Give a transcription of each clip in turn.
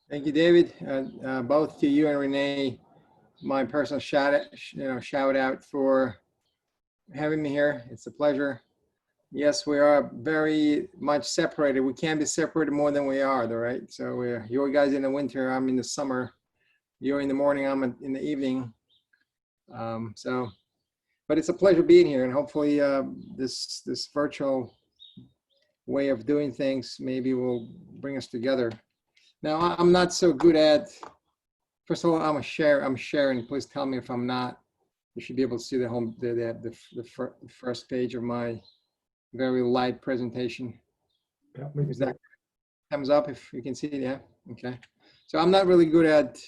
Thank you, David. Both to you and Renee, my personal shout out for having me here. It's a pleasure. Yes, we are very much separated. We can't be separated more than we are, though, right? So you guys in the winter, I'm in the summer. You're in the morning, I'm in the evening. But it's a pleasure being here, and hopefully this virtual way of doing things maybe will bring us together. Now, I'm not so good at, first of all, I'm sharing. Please tell me if I'm not. You should be able to see the first page of my very light presentation. Yeah, is that thumbs up if you can see it? Yeah, okay. So I'm not really good at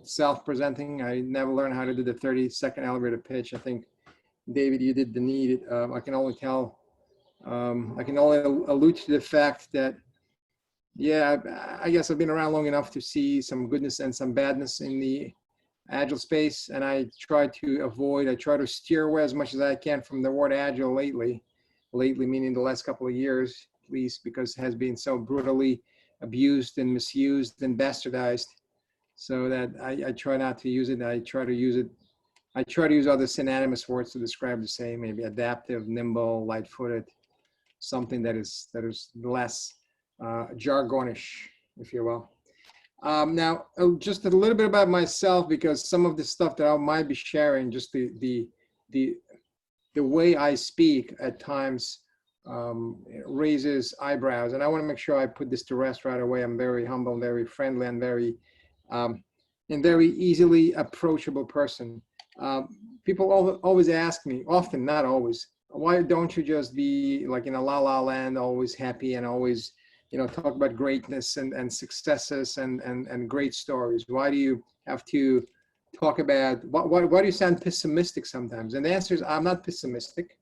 self-presenting. I never learned how to do the 30-second elevator pitch. I think, David, you did the need. I can only allude to the fact that, yeah, I guess I've been around long enough to see some goodness and some badness in the Agile space, and I try to steer away as much as I can from the word Agile lately meaning the last couple of years, at least, because it has been so brutally abused and misused and bastardized, so that I try not to use it. I try to use other synonymous words to describe the same, maybe adaptive, nimble, light-footed, something that is less jargonish, if you will. Now, just a little bit about myself, because some of the stuff that I might be sharing, just the way I speak at times raises eyebrows, and I want to make sure I put this to rest right away. I'm very humble, very friendly, and very easily approachable person. People always ask me, often, not always, why don't you just be like in a la-la land, always happy and always, talk about greatness and successes and great stories? Why do you have to talk about, why do you sound pessimistic sometimes? And the answer is, I'm not pessimistic.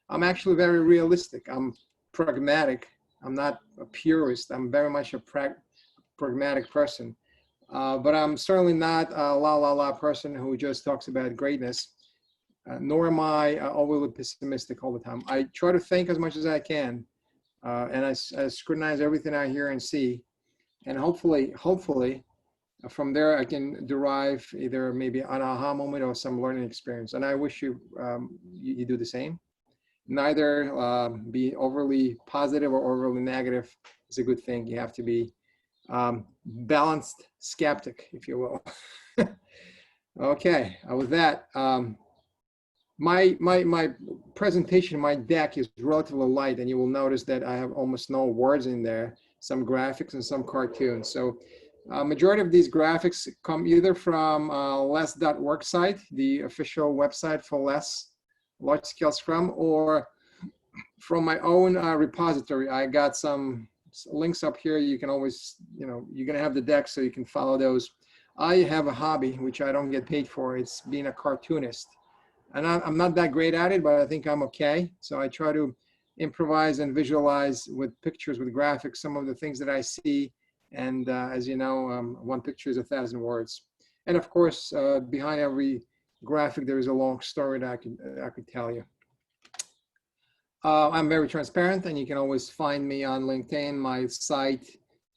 I'm actually very realistic. I'm pragmatic. I'm not a purist. I'm very much a pragmatic person. But I'm certainly not a la-la-la person who just talks about greatness, nor am I overly pessimistic all the time. I try to think as much as I can, and I scrutinize everything I hear and see, and hopefully, from there I can derive either maybe an aha moment or some learning experience. And I wish you do the same. Neither be overly positive or overly negative is a good thing. You have to be balanced skeptic, if you will. Okay, with that, my presentation, my deck is relatively light, and you will notice that I have almost no words in there, some graphics and some cartoons. So majority of these graphics come either from LeSS.org site, the official website for LeSS, Large Scale Scrum, or from my own repository. I got some links up here. You can always, you're gonna have the deck so you can follow those. I have a hobby, which I don't get paid for. It's being a cartoonist. And I'm not that great at it, but I think I'm okay. So I try to improvise and visualize with pictures, with graphics, some of the things that I see. And as you know, one picture is 1,000 words. And of course, behind every graphic, there is a long story that I could tell you. I'm very transparent, and you can always find me on LinkedIn, my site,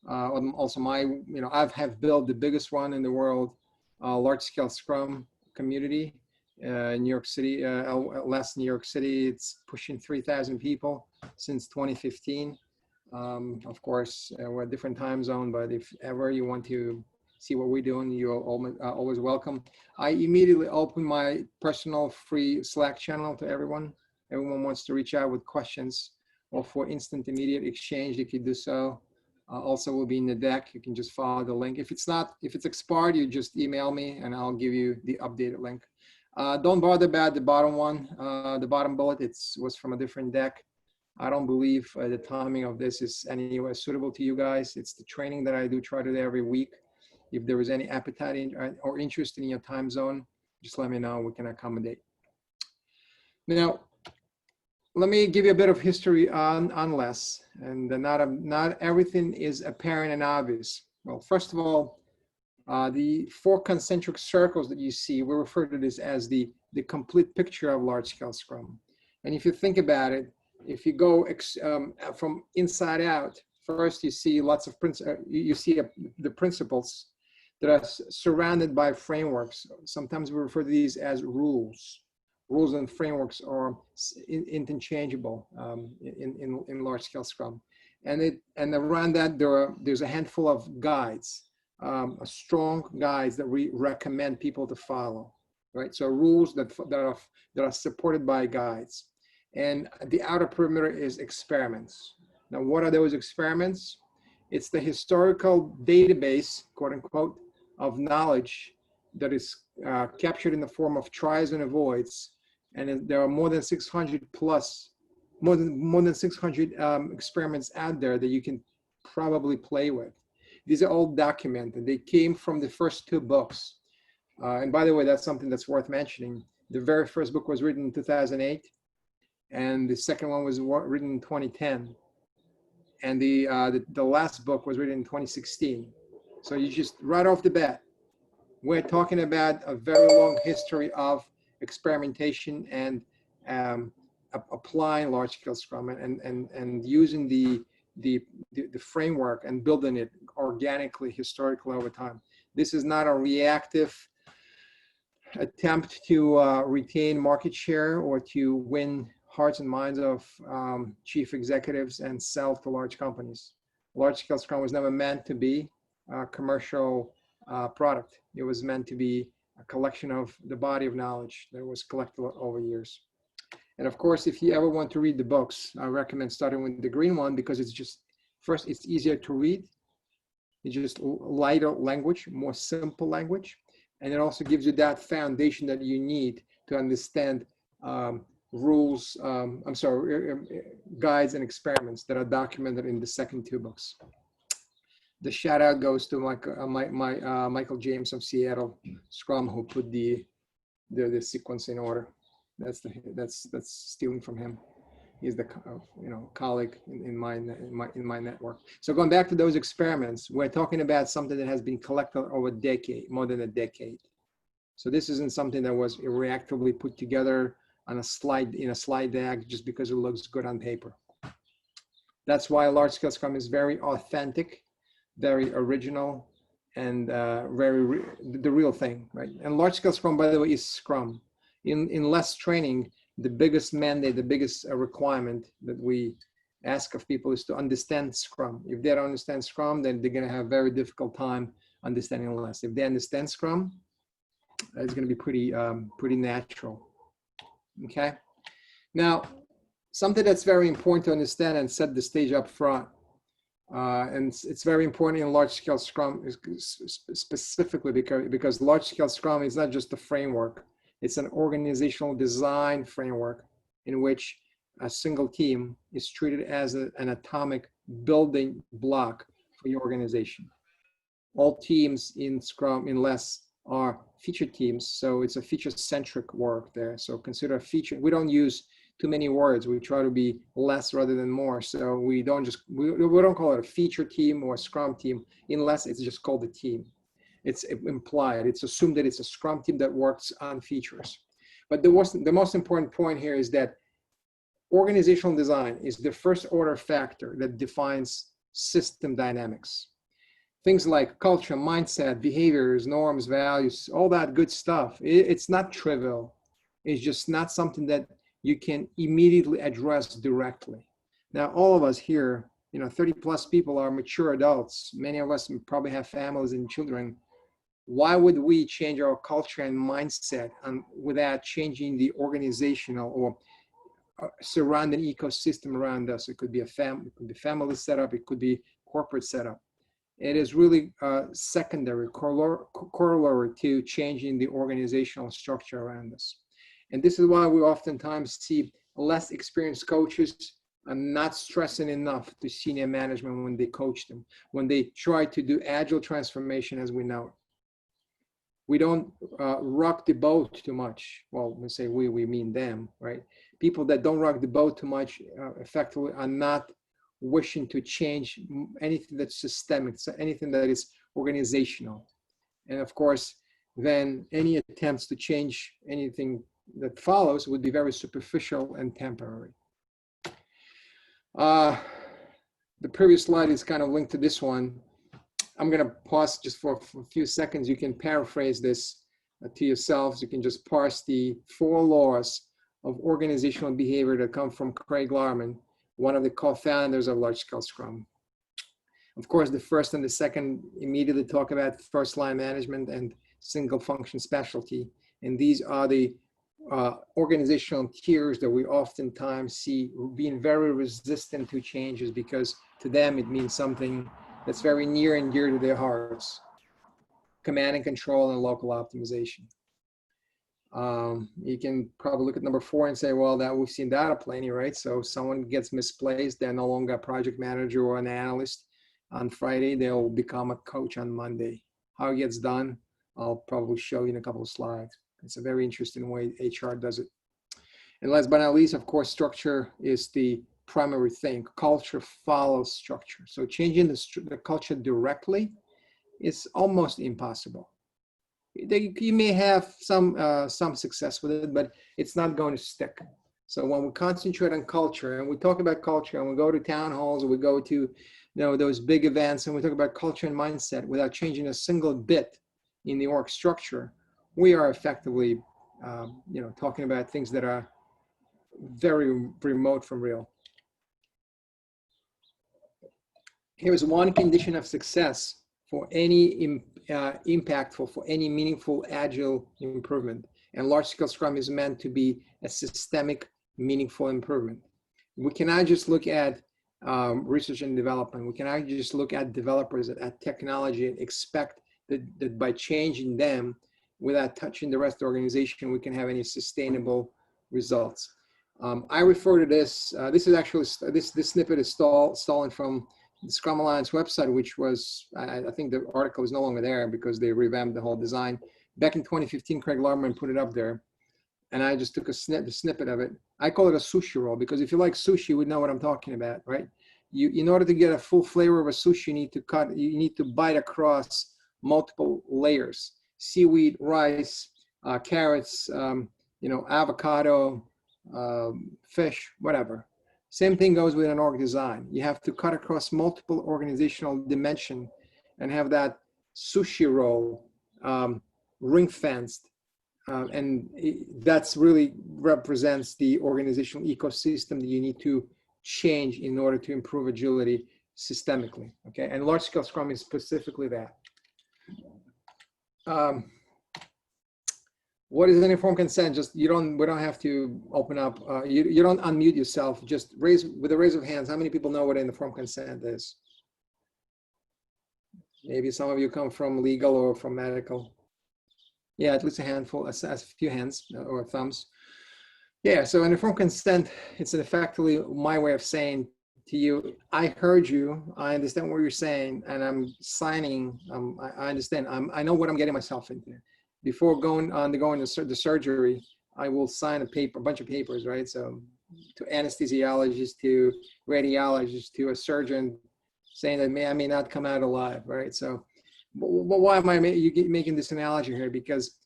also my, I have built the biggest one in the world, large scale Scrum community. New York City, LeSS New York City, it's pushing 3,000 people since 2015. Of course, we're a different time zone, but if ever you want to see what we're doing, you're always welcome. I immediately open my personal free Slack channel to everyone. Everyone wants to reach out with questions or for instant immediate exchange, you can do so. Also will be in the deck. You can just follow the link. If it's expired, you just email me and I'll give you the updated link. Don't bother about the bottom one, the bottom bullet. Was from a different deck. I don't believe the timing of this is anywhere suitable to you guys. It's the training that I try to do every week. If there is any appetite or interest in your time zone, just let me know. We can accommodate. Now, let me give you a bit of history on LeSS, and not everything is apparent and obvious. Well, first of all, the 4 concentric circles that you see, we refer to this as the complete picture of large-scale Scrum. And if you think about it, if you go from inside out, First, you see lots of you see the principles that are surrounded by frameworks. Sometimes we refer to these as rules. Rules and frameworks are interchangeable in large-scale Scrum, and around that there's a handful of guides, strong guides that we recommend people to follow, right? So rules that are supported by guides, and the outer perimeter is experiments. Now, what are those experiments? It's the historical database, quote unquote, of knowledge that is captured in the form of tries and avoids. And there are more than 600 experiments out there that you can probably play with. These are all documented. They came from the first 2 books. And by the way, that's something that's worth mentioning. The very first book was written in 2008, and the second one was written in 2010. And the last book was written in 2016. So you just, right off the bat, we're talking about a very long history of experimentation and applying large-scale Scrum and using the framework and building it organically, historically over time. This is not a reactive attempt to retain market share or to win hearts and minds of chief executives and sell to large companies. Large-scale Scrum was never meant to be a commercial product. It was meant to be a collection of the body of knowledge that was collected over years. And of course, if you ever want to read the books, I recommend starting with the green one, because it's just, first, it's easier to read. It's just lighter language, more simple language. And it also gives you that foundation that you need to understand rules, guides and experiments that are documented in the second 2 books. The shout out goes to Michael James of Seattle Scrum, who put the sequence in order. That's stealing from him. He's the colleague in my network. So going back to those experiments, we're talking about something that has been collected over a decade, more than a decade. So this isn't something that was reactively put together on a slide deck just because it looks good on paper. That's why large-scale Scrum is very authentic, very original, and the real thing, right? And large-scale Scrum, by the way, is Scrum. In LeSS training, the biggest mandate, the biggest requirement that we ask of people is to understand Scrum. If they don't understand Scrum, then they're going to have a very difficult time understanding LeSS. If they understand Scrum, it's going to be pretty natural. Okay. Now, something that's very important to understand and set the stage up front, and it's very important in large-scale Scrum specifically because large-scale Scrum is not just a framework. It's an organizational design framework in which a single team is treated as an atomic building block for your organization. All teams in Scrum, in LeSS, are feature teams, so it's a feature-centric work there. So consider a feature. We don't use too many words. We try to be less rather than more. So we don't call it a feature team or a Scrum team. In LeSS, it's just called a team. It's implied. It's assumed that it's a Scrum team that works on features. But the most important point here is that organizational design is the first order factor that defines system dynamics. Things like culture, mindset, behaviors, norms, values, all that good stuff. It's not trivial. It's just not something that you can immediately address directly. Now, all of us here, 30+ people are mature adults. Many of us probably have families and children. Why would we change our culture and mindset without changing the organizational or surrounding ecosystem around us? It could be family setup. It could be corporate setup. It is really secondary, corollary to changing the organizational structure around us. And this is why we oftentimes see less experienced coaches not stressing enough to senior management when they coach them, when they try to do agile transformation as we know it. We don't rock the boat too much. Well, we say we mean them, right? People that don't rock the boat too much effectively are not wishing to change anything that's systemic, so anything that is organizational. And of course, then any attempts to change anything that follows would be very superficial and temporary. The previous slide is kind of linked to this one. I'm going to pause just for a few seconds. You can paraphrase this to yourselves. You can just parse the 4 laws of organizational behavior that come from Craig Larman, one of the co-founders of large-scale Scrum. Of course, the first and the second immediately talk about first-line management and single function specialty. And these are the organizational tiers that we oftentimes see being very resistant to changes, because to them it means something that's very near and dear to their hearts: command and control and local optimization. You can probably look at number 4 and say, well, that we've seen that plenty, right? So if someone gets misplaced, they're no longer a project manager or an analyst on Friday, they'll become a coach on Monday. How it gets done, I'll probably show you in a couple of slides. It's a very interesting way HR does it. And last but not least, of course, structure is the primary thing. Culture follows structure. So changing the culture directly is almost impossible. You may have some success with it, but it's not going to stick. So when we concentrate on culture and we talk about culture and we go to town halls or we go to those big events and we talk about culture and mindset without changing a single bit in the org structure, we are effectively talking about things that are very remote from real. Here's one condition of success for any impactful, for any meaningful agile improvement. And large-scale Scrum is meant to be a systemic, meaningful improvement. We cannot just look at research and development. We cannot just look at developers, at technology, and expect that by changing them without touching the rest of the organization, we can have any sustainable results. I refer to this, this is actually, this snippet is stolen from the Scrum Alliance website, which was, I think the article is no longer there because they revamped the whole design. Back in 2015, Craig Larman put it up there, and I just took a snippet of it. I call it a sushi roll, because if you like sushi, you would know what I'm talking about, right? In order to get a full flavor of a sushi, you need to bite across multiple layers: seaweed, rice, carrots, avocado, fish, whatever. Same thing goes with an org design. You have to cut across multiple organizational dimension and have that sushi roll ring-fenced. And that's really represents the organizational ecosystem that you need to change in order to improve agility systemically, okay? And large-scale Scrum is specifically that. What is an informed consent? Just we don't have to open up. You don't unmute yourself. Just with a raise of hands. How many people know what an informed consent is? Maybe some of you come from legal or from medical. Yeah, at least a handful, a few hands or thumbs. Yeah, so an informed consent, it's effectively my way of saying to you, I heard you, I understand what you're saying, and I'm signing, I understand, I know what I'm getting myself into. Before going to the surgery, I will sign a bunch of papers, right? So to anesthesiologists, to radiologists, to a surgeon, saying that I may not come out alive, right? So, but why am I making this analogy here? Because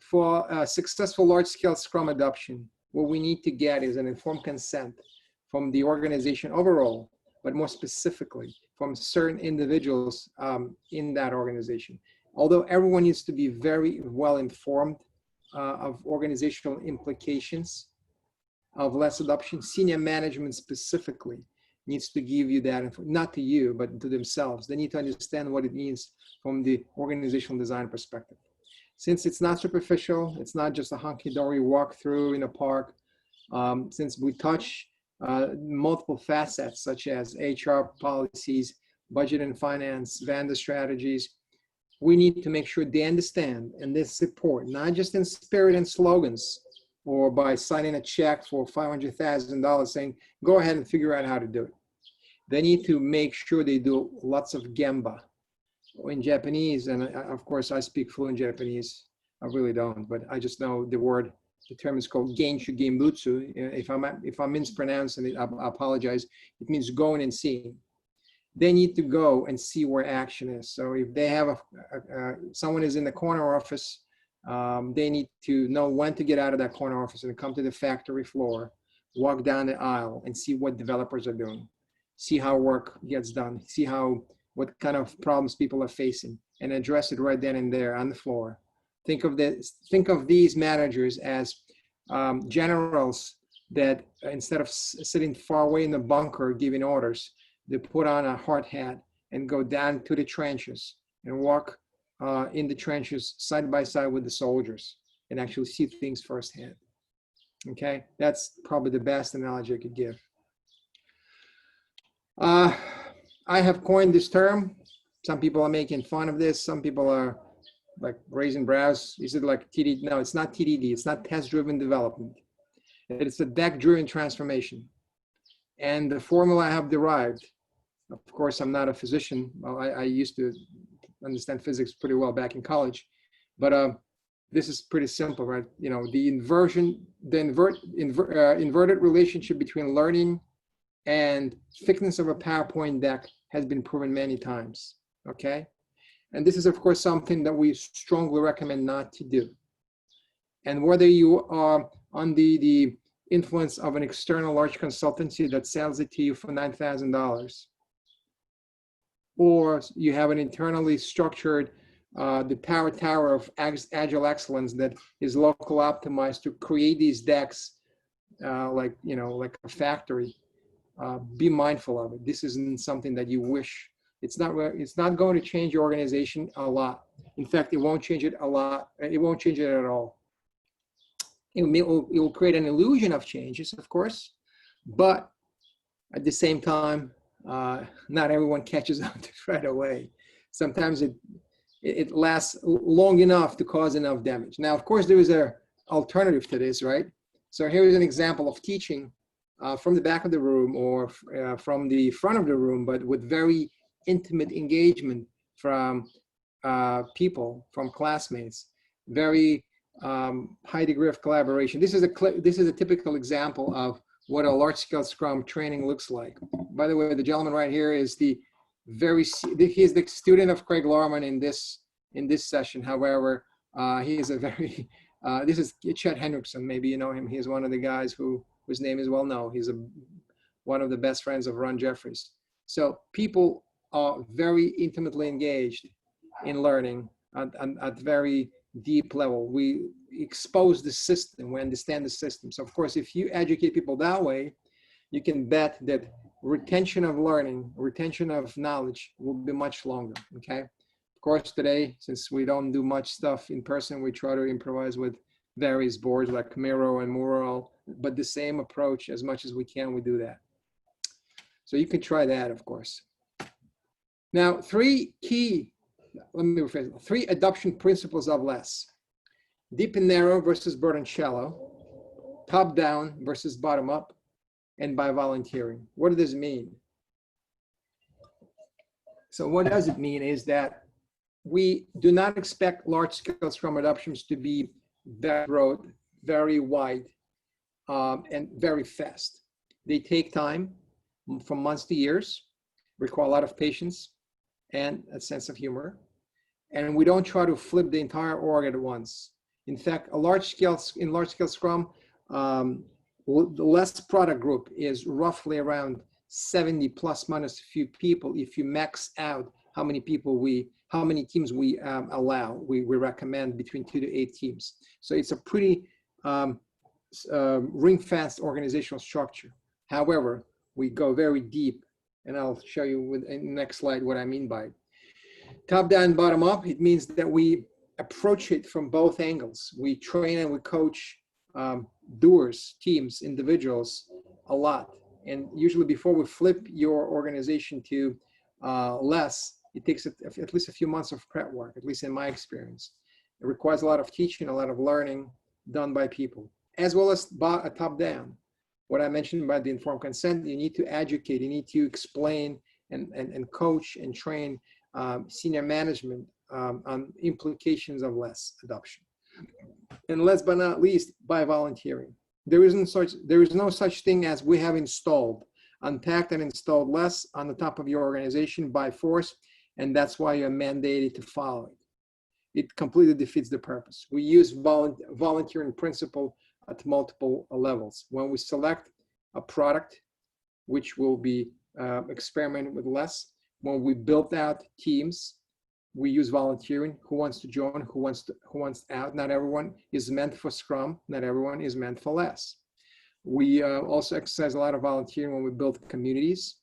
for a successful large-scale Scrum adoption, what we need to get is an informed consent from the organization overall, but more specifically from certain individuals in that organization. Although everyone needs to be very well informed of organizational implications of LeSS adoption, senior management specifically needs to give you that, not to you, but to themselves. They need to understand what it means from the organizational design perspective. Since it's not superficial, it's not just a hunky-dory walkthrough in a park, since we touch multiple facets such as HR policies, budget and finance, vendor strategies, we need to make sure they understand and they support, not just in spirit and slogans, or by signing a check for $500,000 saying, go ahead and figure out how to do it. They need to make sure they do lots of gemba in Japanese. And of course, I speak fluent Japanese. I really don't, but I just know the term is called Genshu Genbutsu. If I'm mispronouncing it, I apologize. It means going and seeing. They need to go and see where action is. So if they have someone is in the corner office, they need to know when to get out of that corner office and come to the factory floor, walk down the aisle and see what developers are doing. see how work gets done, see what kind of problems people are facing, and address it right then and there on the floor. Think of these managers as generals that instead of sitting far away in the bunker giving orders, they put on a hard hat and go down to the trenches and walk in the trenches side by side with the soldiers and actually see things firsthand. Okay, that's probably the best analogy I could give. I have coined this term. Some people are making fun of this. Some people are like raising brows. Is it like TDD? No, it's not TDD. It's not test-driven development. It's a deck-driven transformation. And the formula I have derived, of course, I'm not a physician. Well, I used to understand physics pretty well back in college, but this is pretty simple, right? You know, the inverted relationship between learning and thickness of a PowerPoint deck has been proven many times, okay? And this is, of course, something that we strongly recommend not to do. And whether you are under the influence of an external large consultancy that sells it to you for $9,000, or you have an internally structured, the power tower of Agile excellence that is local optimized to create these decks like a factory, be mindful of it. This isn't something that you wish. It's not going to change your organization a lot. In fact, it won't change it a lot. It won't change it at all. It will create an illusion of changes, of course, but at the same time, not everyone catches on to it right away. Sometimes it lasts long enough to cause enough damage. Now, of course, there is an alternative to this, right? So here is an example of teaching from the back of the room or from the front of the room, but with very intimate engagement from people, from classmates, very high degree of collaboration. This is a typical example of what a large-scale Scrum training looks like. By the way, the gentleman right here is he is the student of Craig Lorman in this session. However, he is a very this is Chet Hendrickson. Maybe you know him. He's one of the guys whose name is well known. He's one of the best friends of Ron Jeffries. So people are very intimately engaged in learning at very deep level. We expose the system, we understand the system. So of course, if you educate people that way, you can bet that retention of learning, retention of knowledge will be much longer, okay? Of course, today, since we don't do much stuff in person, we try to improvise with various boards like Miro and Mural, but the same approach, as much as we can, we do that. So you can try that, of course. Now, three adoption principles of LeSS. Deep and narrow versus broad and shallow, top down versus bottom up, and by volunteering. What does this mean? So what does it mean is that we do not expect large-scale Scrum adoptions to be very broad, very wide, and very fast. They take time, from months to years, require a lot of patience and a sense of humor. And we don't try to flip the entire org at once. In fact, in large-scale Scrum, the LeSS product group is roughly around 70 plus minus a few people. If you max out how many teams we allow, we recommend between 2 to 8 teams. So it's a pretty ring-fast organizational structure. However, we go very deep, and I'll show you in the next slide what I mean by it. Top down, bottom up, it means that we approach it from both angles. We train and we coach doers, teams, individuals a lot. And usually before we flip your organization to LeSS, it takes at least a few months of prep work, at least in my experience. It requires a lot of teaching, a lot of learning done by people, as well as top down. What I mentioned about the informed consent, you need to educate, you need to explain and coach and train senior management on implications of LeSS adoption. And last but not least, by volunteering. There is no such thing as we have installed, unpacked and installed LeSS on the top of your organization by force, and that's why you're mandated to follow it. It completely defeats the purpose. We use volunteering principle at multiple levels. When we select a product, which will be experiment with less. When we built out teams, we use volunteering. Who wants to join? Who wants out? Not everyone is meant for Scrum. Not everyone is meant for less. We also exercise a lot of volunteering when we build communities.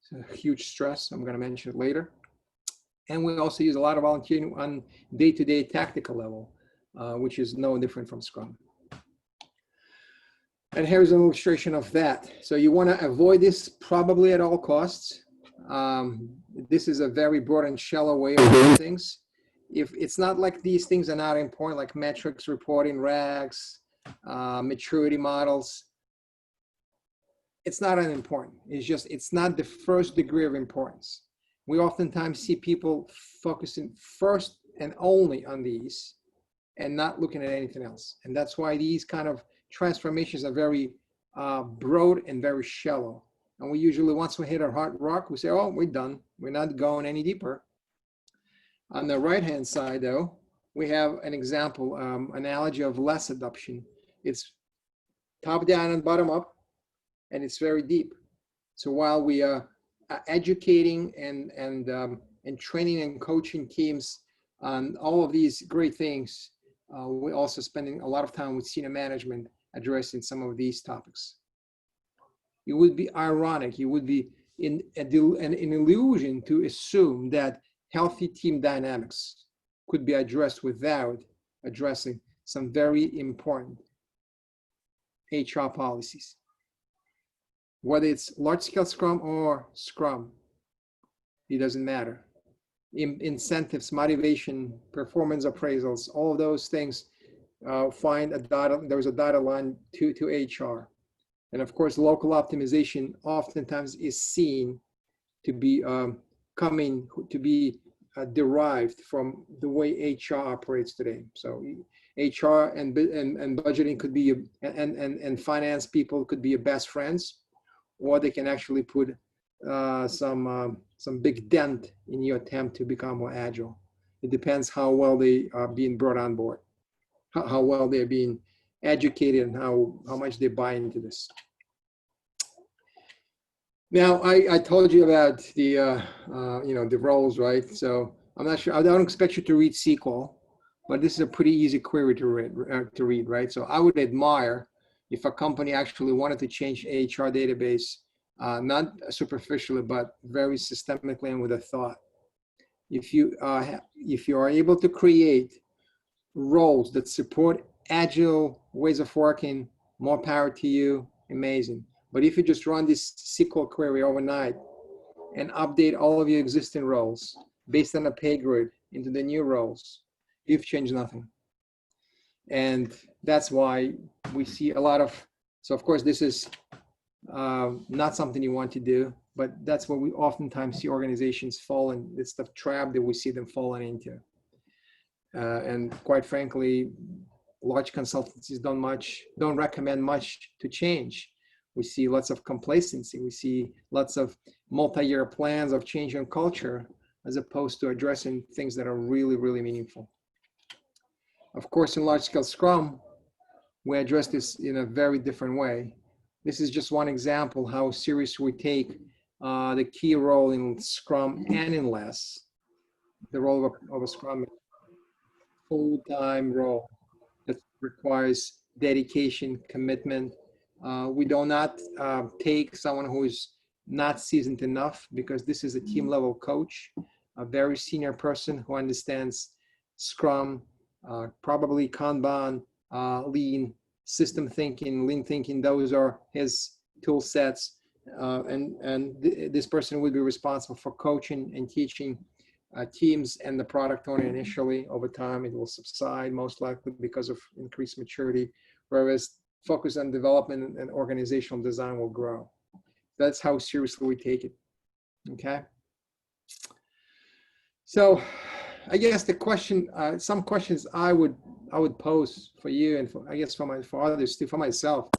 It's a huge stress. I'm going to mention it later. And we also use a lot of volunteering on day-to-day tactical level, which is no different from Scrum. And here's an illustration of that. So you want to avoid this probably at all costs. This is a very broad and shallow way of doing things. If it's not like these things are not important, like metrics, reporting, RAGs, maturity models, it's not unimportant. It's just, it's not the first degree of importance. We oftentimes see people focusing first and only on these and not looking at anything else. And that's why these kind of transformations are very broad and very shallow. And we usually, once we hit a hard rock, we say, oh, we're done. We're not going any deeper. On the right-hand side, though, we have an example, analogy of less adoption. It's top down and bottom up, and it's very deep. So while we are educating and training and coaching teams on all of these great things, we're also spending a lot of time with senior management addressing some of these topics. It would be ironic, it would be an illusion to assume that healthy team dynamics could be addressed without addressing some very important HR policies. Whether it's large-scale Scrum or Scrum, it doesn't matter. Incentives, motivation, performance appraisals, all of those things there's a dotted line to HR. And of course, local optimization oftentimes is seen to be derived from the way HR operates today. So HR and budgeting could be, and finance people could be your best friends, or they can actually put some big dent in your attempt to become more agile. It depends how well they are being brought on board, how well they're being educated, and how much they buy into this. Now, I told you about the the roles, right? So I'm not sure. I don't expect you to read SQL, but this is a pretty easy query to read, right? So I would admire if a company actually wanted to change HR database, not superficially, but very systemically and with a thought. If you are able to create roles that support agile ways of working, more power to you, amazing. But if you just run this SQL query overnight and update all of your existing roles based on a pay grid into the new roles, you've changed nothing. And that's why we see a lot of, so of course this is not something you want to do, but that's what we oftentimes see organizations fall in. It's the trap that we see them falling into. And quite frankly, large consultancies don't recommend much to change. We see lots of complacency. We see lots of multi-year plans of changing culture as opposed to addressing things that are really, really meaningful. Of course, in large-scale Scrum, we address this in a very different way. This is just one example how serious we take the key role in Scrum and in LeSS. The role of a Scrum full-time role that requires dedication, commitment. We do not take someone who is not seasoned enough, because this is a team level coach, a very senior person who understands Scrum, probably Kanban, Lean, system thinking, Lean thinking. Those are his tool sets. This person would be responsible for coaching and teaching teams and the product owner initially. Over time, it will subside most likely because of increased maturity, whereas focus on development and organizational design will grow. That's how seriously we take it. Okay. So I guess the question, some questions I would pose for you, and for, I guess for others too, for myself.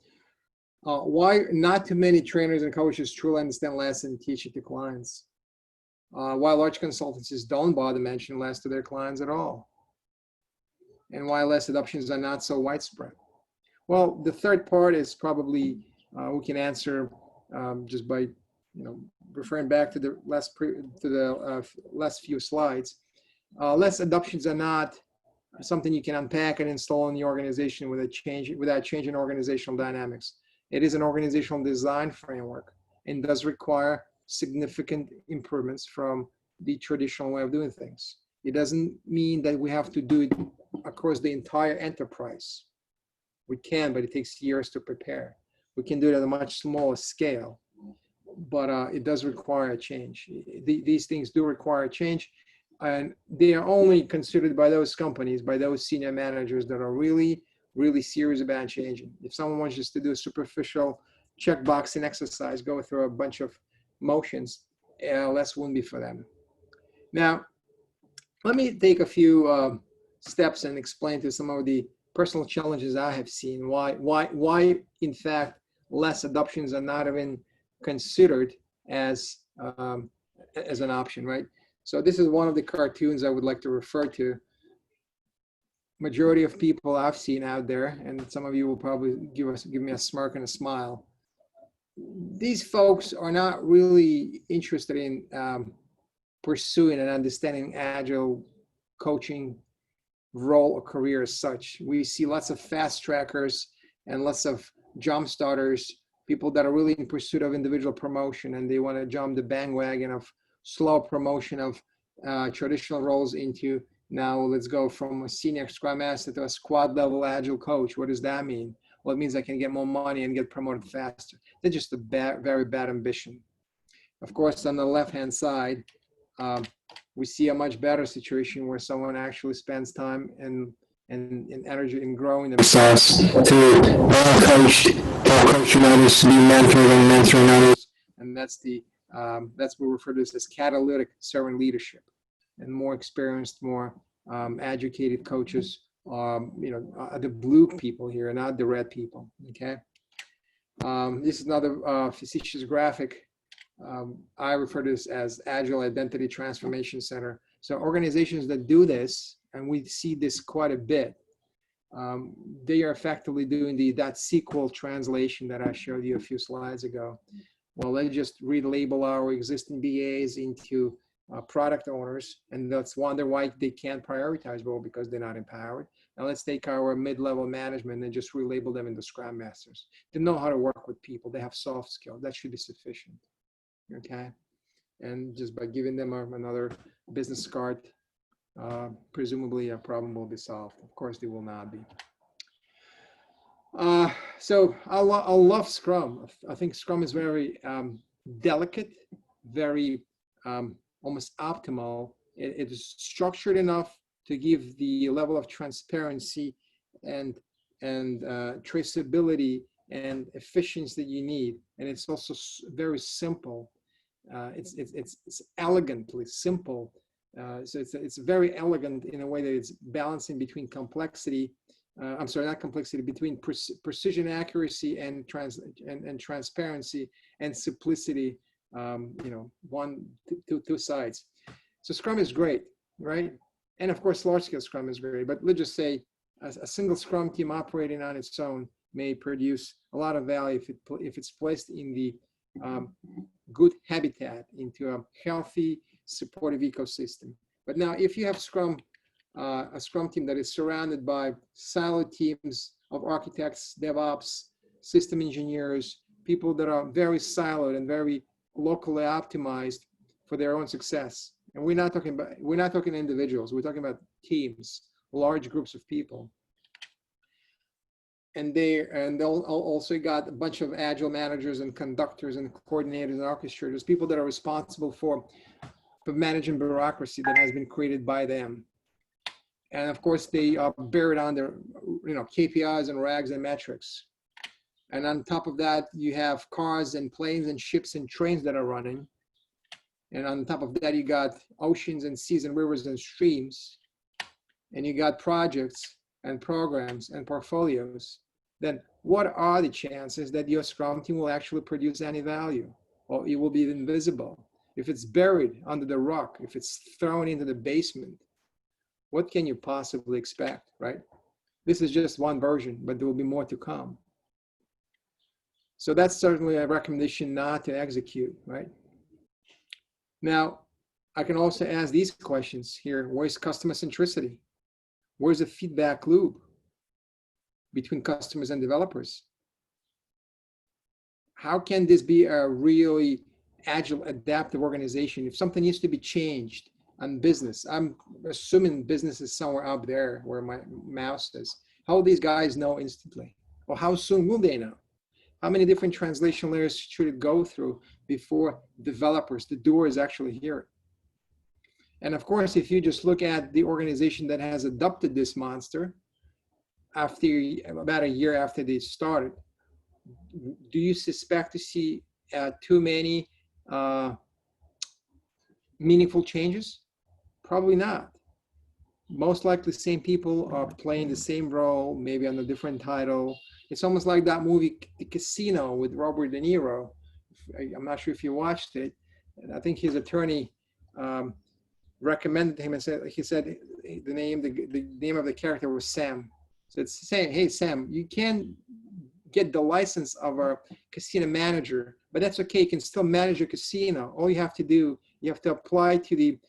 Why not too many trainers and coaches truly understand LeSS and teach it to clients? Why large consultancies don't bother mentioning LeSS to their clients at all? And why LeSS adoptions are not so widespread? Well, the third part is probably we can answer just by referring back to the last few slides, less adoptions are not something you can unpack and install in the organization without changing organizational dynamics. It is an organizational design framework and does require significant improvements from the traditional way of doing things. It doesn't mean that we have to do it across the entire enterprise. We can, but it takes years to prepare. We can do it at a much smaller scale, but it does require a change. These things do require a change, and they are only considered by those companies, by those senior managers that are really, really serious about changing. If someone wants just to do a superficial checkboxing exercise, go through a bunch of motions, LeSS wouldn't be for them. Now, let me take a few steps and explain to some of the personal challenges I have seen, why in fact LeSS adoptions are not even considered as an option, right? So this is one of the cartoons I would like to refer to. Majority of people I've seen out there, and some of you will probably give me a smirk and a smile. These folks are not really interested in pursuing and understanding agile coaching role or career as such. We see lots of fast trackers and lots of jump starters, people that are really in pursuit of individual promotion, and they want to jump the bandwagon of slow promotion of traditional roles into, now let's go from a senior Scrum Master to a squad level Agile coach. What does that mean? Well, it means I can get more money and get promoted faster. That's just a very bad ambition. Of course, on the left-hand side, we see a much better situation where someone actually spends time and energy in growing themselves to coach others, to be mentoring others, and that's what we refer to as catalytic servant leadership. And more experienced, more educated coaches, are the blue people here, not the red people. Okay. This is another facetious graphic. I refer to this as Agile Identity Transformation Center. So organizations that do this, and we see this quite a bit, they are effectively doing the .SQL translation that I showed you a few slides ago. Well, let's just relabel our existing BAs into product owners, and let's wonder why they can't prioritize well, because they're not empowered. Now let's take our mid-level management and just relabel them into Scrum Masters. They know how to work with people. They have soft skills. That should be sufficient. Okay, and just by giving them another business card, presumably a problem will be solved. Of course, they will not be. So I love Scrum. I think Scrum is very delicate, very almost optimal. It is structured enough to give the level of transparency and traceability and efficiency that you need, and it's also very simple. It's elegantly simple. So it's very elegant in a way that it's balancing between complexity. I'm sorry, not complexity, between precision, accuracy, and transparency and simplicity. Two sides. So Scrum is great, right? And of course, large-scale Scrum is great. But let's just say a single Scrum team operating on its own may produce a lot of value if it's placed in the good habitat, into a healthy, supportive ecosystem. But now, if you have a Scrum team that is surrounded by siloed teams of architects, DevOps, system engineers, people that are very siloed and very locally optimized for their own success, and we're not talking individuals. We're talking about teams, large groups of people. And they'll also got a bunch of agile managers and conductors and coordinators and orchestrators, people that are responsible for managing bureaucracy that has been created by them. And of course, they are buried under KPIs and rags and metrics. And on top of that, you have cars and planes and ships and trains that are running. And on top of that, you got oceans and seas and rivers and streams. And you got projects and programs and portfolios. Then what are the chances that your Scrum team will actually produce any value? Well, it will be invisible. If it's buried under the rock, if it's thrown into the basement, what can you possibly expect, right? This is just one version, but there will be more to come. So that's certainly a recommendation not to execute, right? Now, I can also ask these questions here. Where's customer centricity? Where's the feedback loop between customers and developers? How can this be a really agile, adaptive organization? If something needs to be changed on business, I'm assuming business is somewhere up there where my mouse is. How will these guys know instantly? Or how soon will they know? How many different translation layers should it go through before developers, the doers, actually hear it? And of course, if you just look at the organization that has adopted this monster after about a year after they started, do you suspect to see too many meaningful changes? Probably not. Most likely, same people are playing the same role, maybe on a different title. It's almost like that movie, The Casino, with Robert De Niro. I'm not sure if you watched it. And I think his attorney recommended him and said, he said the name of the character was Sam. So it's saying, hey, Sam, you can't get the license of a casino manager, but that's okay. You can still manage a casino. All you have to do, you have to apply to the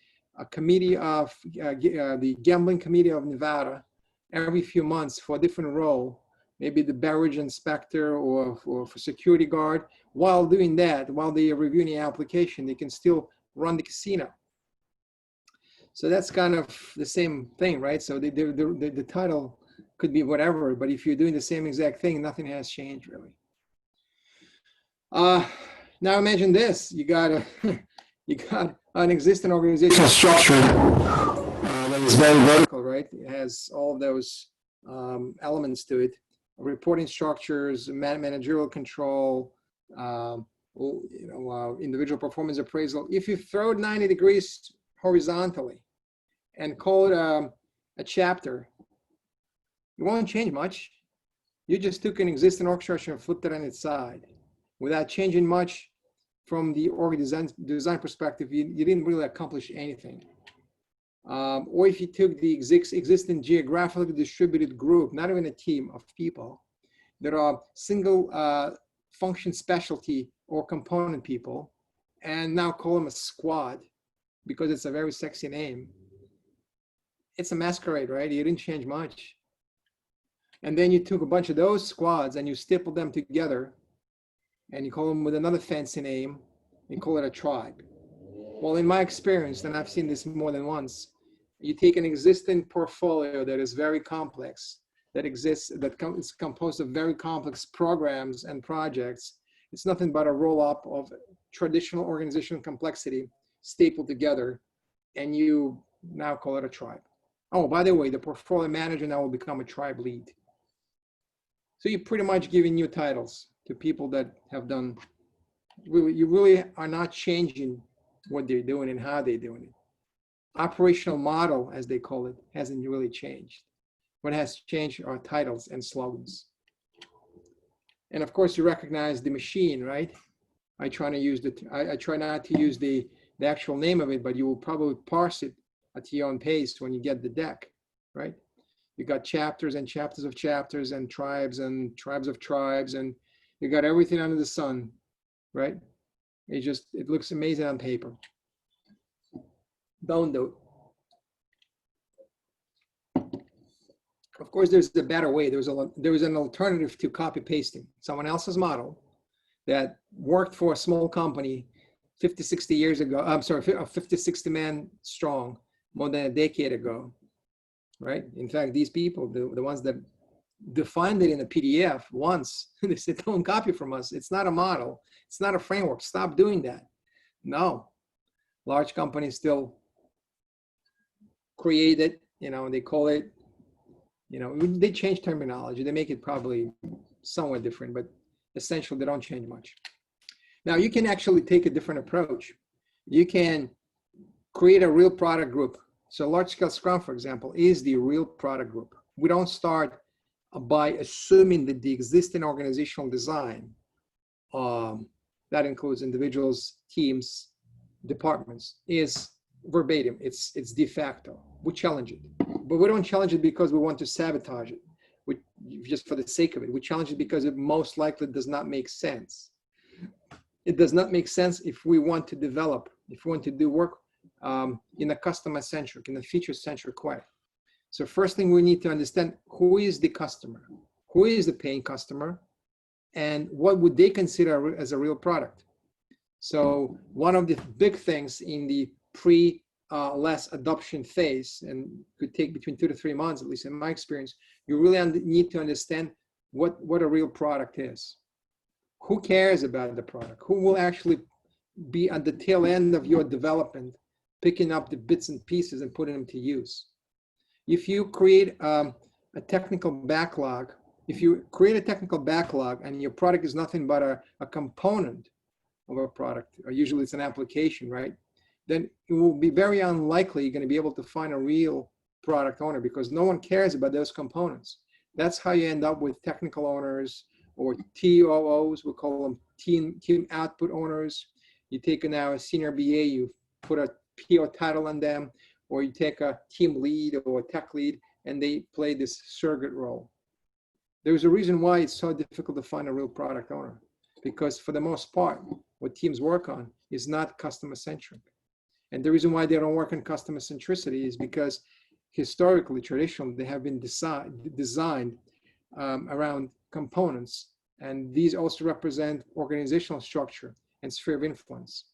committee of the gambling committee of Nevada every few months for a different role, maybe the beverage inspector or for security guard. While doing that, while they are reviewing the application, they can still run the casino. So that's kind of the same thing, right? So the title could be whatever, but if you're doing the same exact thing, nothing has changed really. Now imagine this: you got an existing organizational structure that is very vertical, right? It has all of those elements to it: reporting structures, managerial control, individual performance appraisal. If you throw it 90 degrees horizontally and call it a chapter, it won't change much. You just took an existing org structure and flipped it on its side without changing much. From the org design perspective, you didn't really accomplish anything. Or if you took the existing geographically distributed group, not even a team of people, that are single function specialty or component people, and now call them a squad because it's a very sexy name. It's a masquerade, right? You didn't change much. And then you took a bunch of those squads and you stapled them together and you call them with another fancy name, you call it a tribe. Well, in my experience, and I've seen this more than once, you take an existing portfolio that is very complex, that exists, that is composed of very complex programs and projects. It's nothing but a roll-up of traditional organizational complexity stapled together, and you now call it a tribe. Oh, by the way, the portfolio manager now will become a tribe lead. So you're pretty much giving new titles to people that have done, you really are not changing what they're doing and how they're doing it. Operational model, as they call it, hasn't really changed. What has changed are titles and slogans. And of course, you recognize the machine, right? I try not to use the actual name of it, but you will probably parse it at your own pace when you get the deck, right? You got chapters and chapters of chapters and tribes of tribes, and you got everything under the sun, right? It looks amazing on paper. Don't do it. Of course, there's a better way. There was an alternative to copy pasting. Someone else's model that worked for a small company 50, 60 years ago. I'm sorry, 50, 60 man strong, more than a decade ago, right? In fact, these people, the ones that defined it in a PDF once, they said, don't copy from us. It's not a model. It's not a framework. Stop doing that. No, large companies still create it, they call it, they change terminology. They make it probably somewhat different, but essentially they don't change much. Now you can actually take a different approach. You can create a real product group. So large scale Scrum, for example, is the real product group. We don't start by assuming that the existing organizational design, that includes individuals, teams, departments, is verbatim, it's de facto. We challenge it, but we don't challenge it because we want to sabotage it. just for the sake of it. We challenge it because it most likely does not make sense. It does not make sense if we want to develop, if we want to do work in a customer-centric, in a feature-centric way. So first thing we need to understand, who is the customer? Who is the paying customer? And what would they consider as a real product? So one of the big things in the LeSS adoption phase, and could take between 2 to 3 months, at least in my experience, you really need to understand what a real product is. Who cares about the product? Who will actually be at the tail end of your development, picking up the bits and pieces and putting them to use? If you create a technical backlog, and your product is nothing but a component of a product, or usually it's an application, right? Then it will be very unlikely you're going to be able to find a real product owner, because no one cares about those components. That's how you end up with technical owners, or TOOs, we call them team output owners. You take now a senior BA, you put a PO title on them, or you take a team lead or a tech lead, and they play this surrogate role. There's a reason why it's so difficult to find a real product owner, because for the most part, what teams work on is not customer-centric. And the reason why they don't work on customer centricity is because historically, traditionally, they have been designed around components. And these also represent organizational structure and sphere of influence.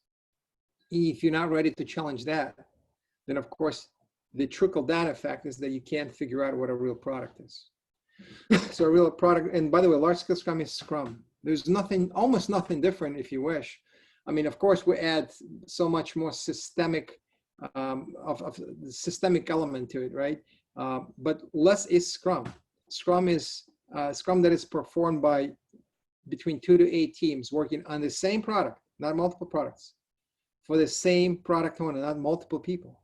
If you're not ready to challenge that, then of course, the trickle-down effect is that you can't figure out what a real product is. So a real product, and by the way, large-scale Scrum is Scrum. There's nothing, almost nothing different if you wish. I mean, of course, we add so much more systemic, of systemic element to it, right? But LeSS is Scrum. Scrum is Scrum that is performed by between 2 to 8 teams working on the same product, not multiple products, for the same product owner, not multiple people.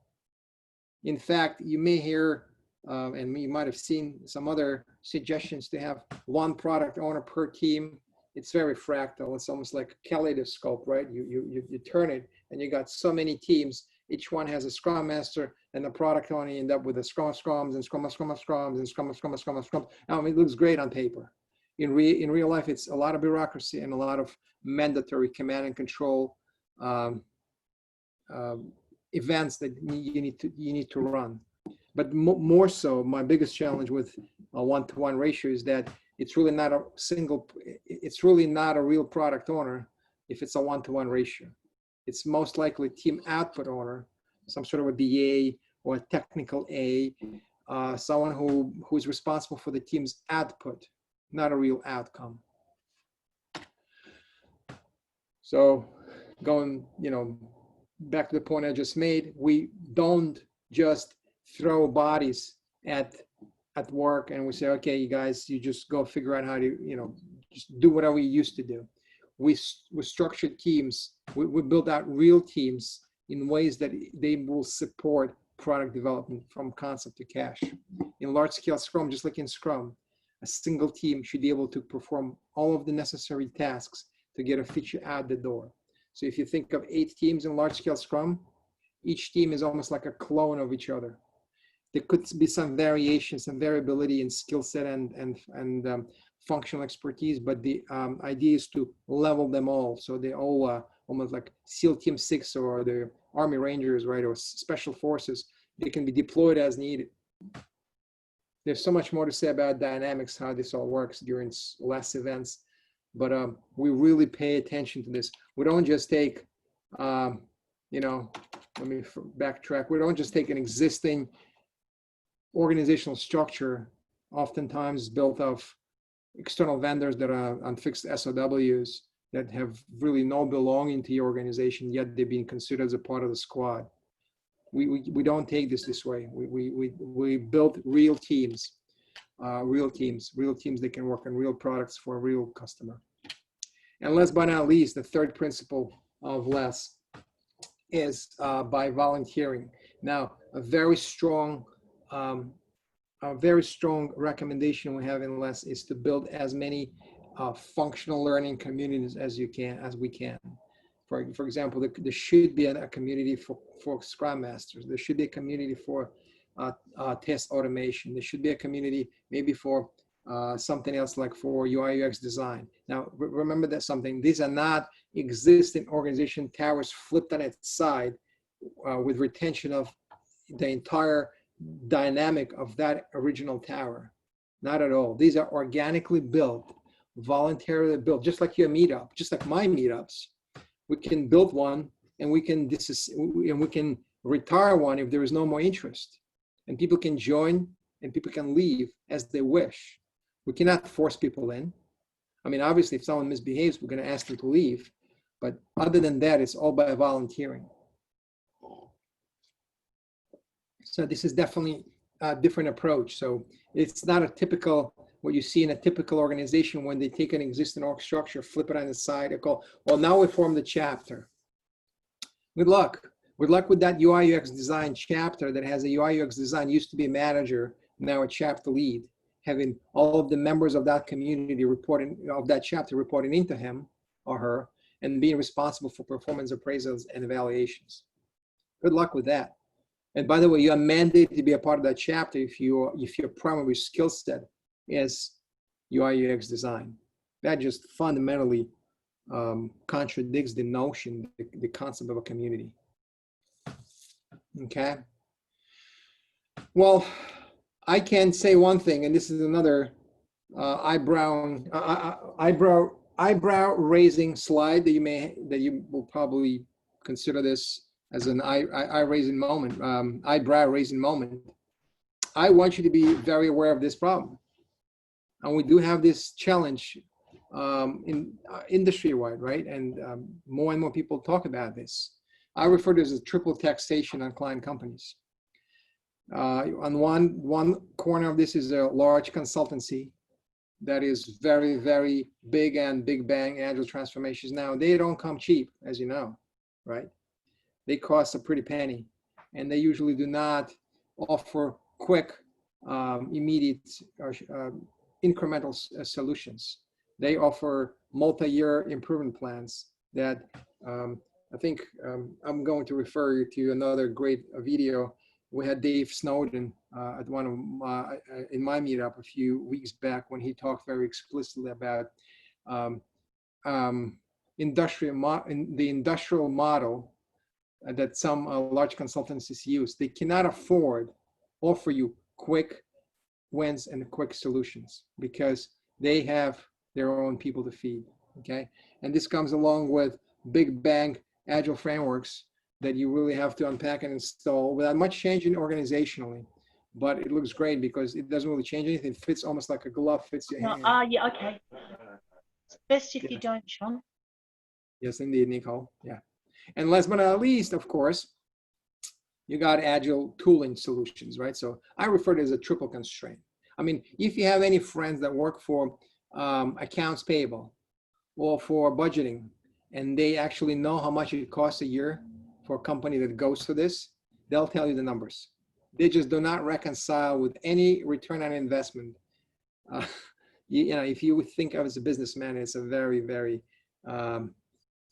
In fact, you may hear, and you might have seen some other suggestions to have one product owner per team. It's very fractal. It's almost like a kaleidoscope, right? You turn it, and you got so many teams. Each one has a Scrum Master, and the product owner end up with a Scrum of Scrums and Scrum of Scrum of Scrums and Scrum of Scrum of Scrum of Scrum. I mean, it looks great on paper. In real life, it's a lot of bureaucracy and a lot of mandatory command and control events that you need to run. But more so, my biggest challenge with a one-to-one ratio is that it's really not a real product owner if it's a one-to-one ratio. It's most likely team output owner, some sort of a BA or a technical A, someone who's responsible for the team's output, not a real outcome. So going, back to the point I just made, we don't just throw bodies at work and we say, okay, you guys, you just go figure out how to, just do whatever you used to do. We structured teams. We build out real teams in ways that they will support product development from concept to cash. In large-scale Scrum, just like in Scrum, a single team should be able to perform all of the necessary tasks to get a feature out the door. So if you think of 8 teams in large-scale Scrum, each team is almost like a clone of each other. There could be some variation, some variability in skill set and functional expertise, but the idea is to level them all. So they all almost like SEAL Team 6 or the Army Rangers, right, or Special Forces. They can be deployed as needed. There's so much more to say about dynamics, how this all works during LeSS events, but we really pay attention to this. We don't just take, let me backtrack. We don't just take an existing organizational structure, oftentimes built of external vendors that are on fixed SOWs that have really no belonging to your organization, yet they're being considered as a part of the squad. We don't take this way. We build real teams that can work on real products for a real customer. And last but not least, the third principle of LeSS is by volunteering. Now, a very strong recommendation we have in LeSS is to build as many functional learning communities as we can. For example, there should be a community for Scrum Masters. There should be a community for test automation. There should be a community maybe for something else like for UI UX design. Now, remember that something, these are not existing organization towers flipped on its side with retention of the entire dynamic of that original tower. Not at all. These are organically built, voluntarily built, just like your meetup, just like my meetups. We can build one and we can retire one if there is no more interest. And people can join and people can leave as they wish. We cannot force people in. I mean, obviously, if someone misbehaves, we're going to ask them to leave. But other than that, it's all by volunteering. So this is definitely a different approach. So it's not a typical, what you see in a typical organization when they take an existing org structure, flip it on the side, and go, well, now we form the chapter. Good luck. Good luck with that UI UX design chapter that has a UI UX design, used to be a manager, now a chapter lead, having all of the members of that community reporting, of that chapter reporting into him or her, and being responsible for performance appraisals and evaluations. Good luck with that. And by the way, you are mandated to be a part of that chapter if your primary skill set is UI UX design. That just fundamentally contradicts the notion, the concept of a community. Okay. Well, I can say one thing, and this is another eyebrow raising slide that you will probably consider this as an eyebrow raising moment. I want you to be very aware of this problem, and we do have this challenge in industry-wide, right? And more and more people talk about this. I refer to it as a triple taxation on client companies. On one corner of this is a large consultancy that is very, very big and big bang agile transformations. Now, they don't come cheap, as you know, right? They cost a pretty penny, and they usually do not offer quick, immediate, incremental solutions. They offer multi-year improvement plans that I think I'm going to refer you to another great video. We had Dave Snowden at one of in my meetup a few weeks back when he talked very explicitly about the industrial model that some large consultancies use. They cannot afford offer you quick wins and quick solutions because they have their own people to feed. Okay, and this comes along with big bang agile frameworks that you really have to unpack and install without much changing organizationally. But it looks great because it doesn't really change anything. It fits almost like a glove fits your hand. Yeah, okay. It's best if you don't, Sean. Yes, indeed, Nicole. Yeah. And last but not least, of course, you got agile tooling solutions, right? So I refer to it as a triple constraint. I mean, if you have any friends that work for accounts payable or for budgeting, and they actually know how much it costs a year for a company that goes through this, they'll tell you the numbers. They just do not reconcile with any return on investment. You know, if you would think of it as a businessman, it's a very, very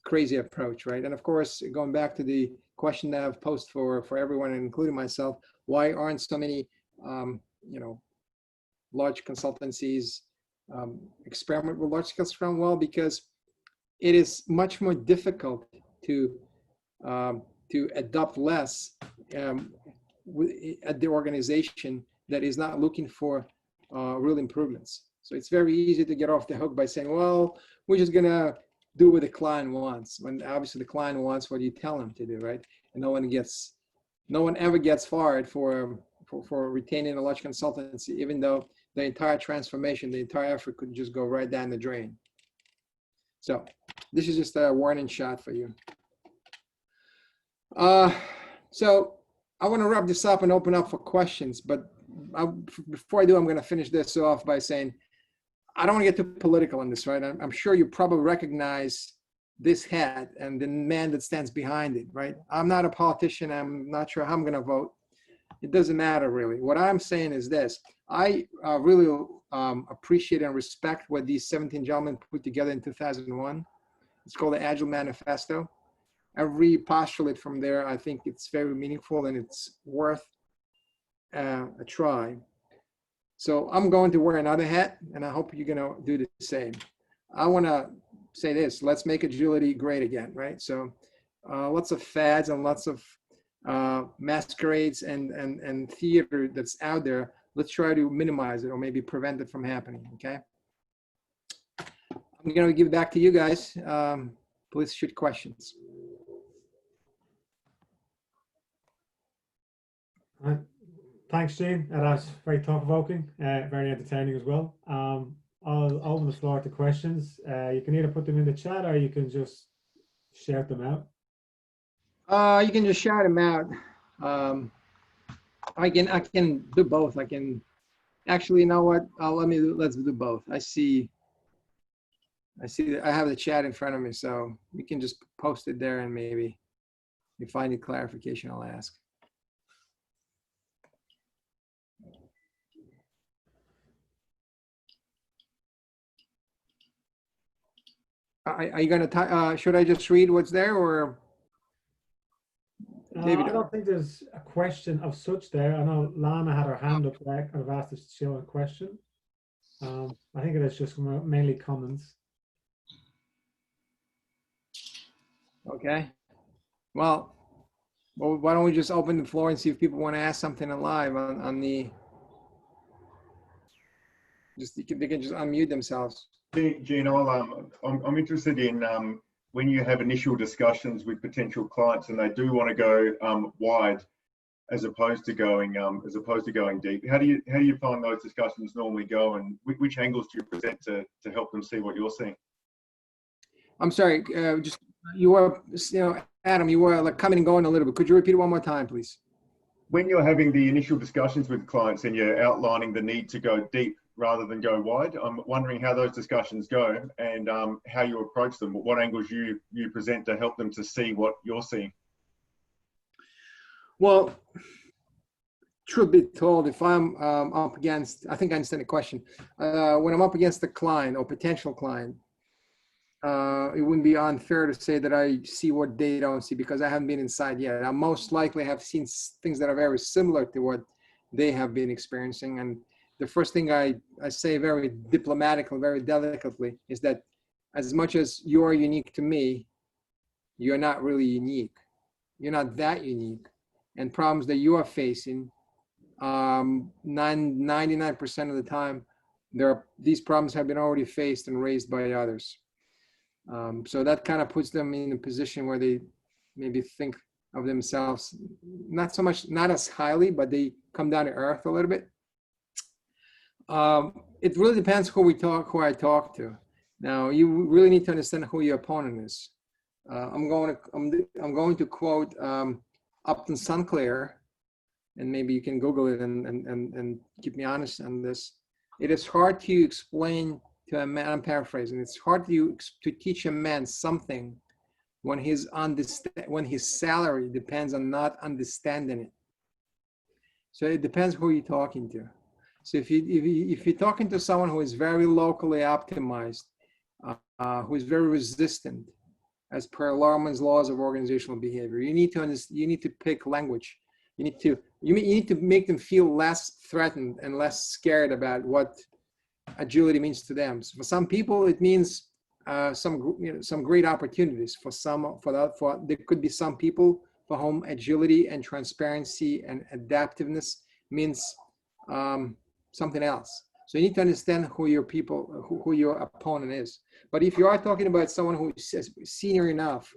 crazy approach, right? And of course, going back to the question that I've posed for everyone, including myself, why aren't so many, you know, large consultancies experiment with large-scale Scrum? Well, because it is much more difficult to adopt less at the organization that is not looking for real improvements. So it's very easy to get off the hook by saying, well, we're just gonna do what the client wants, when obviously the client wants what you tell them to do, right? And no one ever gets fired for retaining a large consultancy, even though the entire transformation, the entire effort could just go right down the drain. So this is just a warning shot for you. So I want to wrap this up and open up for questions, but before I do, I'm going to finish this off by saying, I don't want to get too political on this, right? I'm sure you probably recognize this hat and the man that stands behind it, right? I'm not a politician. I'm not sure how I'm going to vote. It doesn't matter, really. What I'm saying is this. I really appreciate and respect what these 17 gentlemen put together in 2001. It's called the Agile Manifesto. Every postulate from there, I think it's very meaningful and it's worth a try. So I'm going to wear another hat, and I hope you're going to do the same. I want to say this: let's make agility great again, right? So lots of fads and lots of masquerades and theater that's out there. Let's try to minimize it or maybe prevent it from happening. Okay. I'm going to give it back to you guys. Please shoot questions. All right. Thanks, Gene. That's very thought-provoking, very entertaining as well. I'll open the floor to questions. You can either put them in the chat or you can just shout them out. You can just shout them out. I can do both. I can actually, you know what? Let's do both. I see that I have the chat in front of me, so you can just post it there, and maybe if I need clarification, I'll ask. Are you going to, should I just read what's there, or? David? I don't think there's a question of such there. I know Lana had her hand up there. I've asked us to show a question. I think it is just mainly comments. Okay. Well, why don't we just open the floor and see if people want to ask something live on the, they can just unmute themselves. Gene, I'm interested in when you have initial discussions with potential clients and they do want to go wide as opposed to going deep. How do you find those discussions normally go, and which angles do you present to help them see what you're seeing? I'm sorry, just you were, Adam, you were like coming and going a little bit. Could you repeat it one more time, please? When you're having the initial discussions with clients and you're outlining the need to go deep rather than go wide, I'm wondering how those discussions go and how you approach them, what angles you present to help them to see what you're seeing. Well, truth be told, if I'm up against, I think I understand the question. When I'm up against a client or potential client, it wouldn't be unfair to say that I see what they don't see because I haven't been inside yet. I most likely have seen things that are very similar to what they have been experiencing. And the first thing I say very diplomatically, very delicately, is that as much as you are unique to me, you're not really unique. You're not that unique. And problems that you are facing, 99% of the time, these problems have been already faced and raised by others. So that kind of puts them in a position where they maybe think of themselves not as highly, but they come down to earth a little bit. It really depends who I talk to. Now, you really need to understand who your opponent is. I'm going to quote Upton Sinclair, and maybe you can Google it and keep me honest on this. It is hard to explain to a man, I'm paraphrasing, it's hard to teach a man something when his salary depends on not understanding it. So it depends who you're talking to. So if you're talking to someone who is very locally optimized, who is very resistant, as per Lerman's laws of organizational behavior, you need to pick language. You need to make them feel less threatened and less scared about what agility means to them. So for some people, it means some great opportunities. There could be some people for whom agility and transparency and adaptiveness means something else. So you need to understand who your opponent is. But if you are talking about someone who is senior enough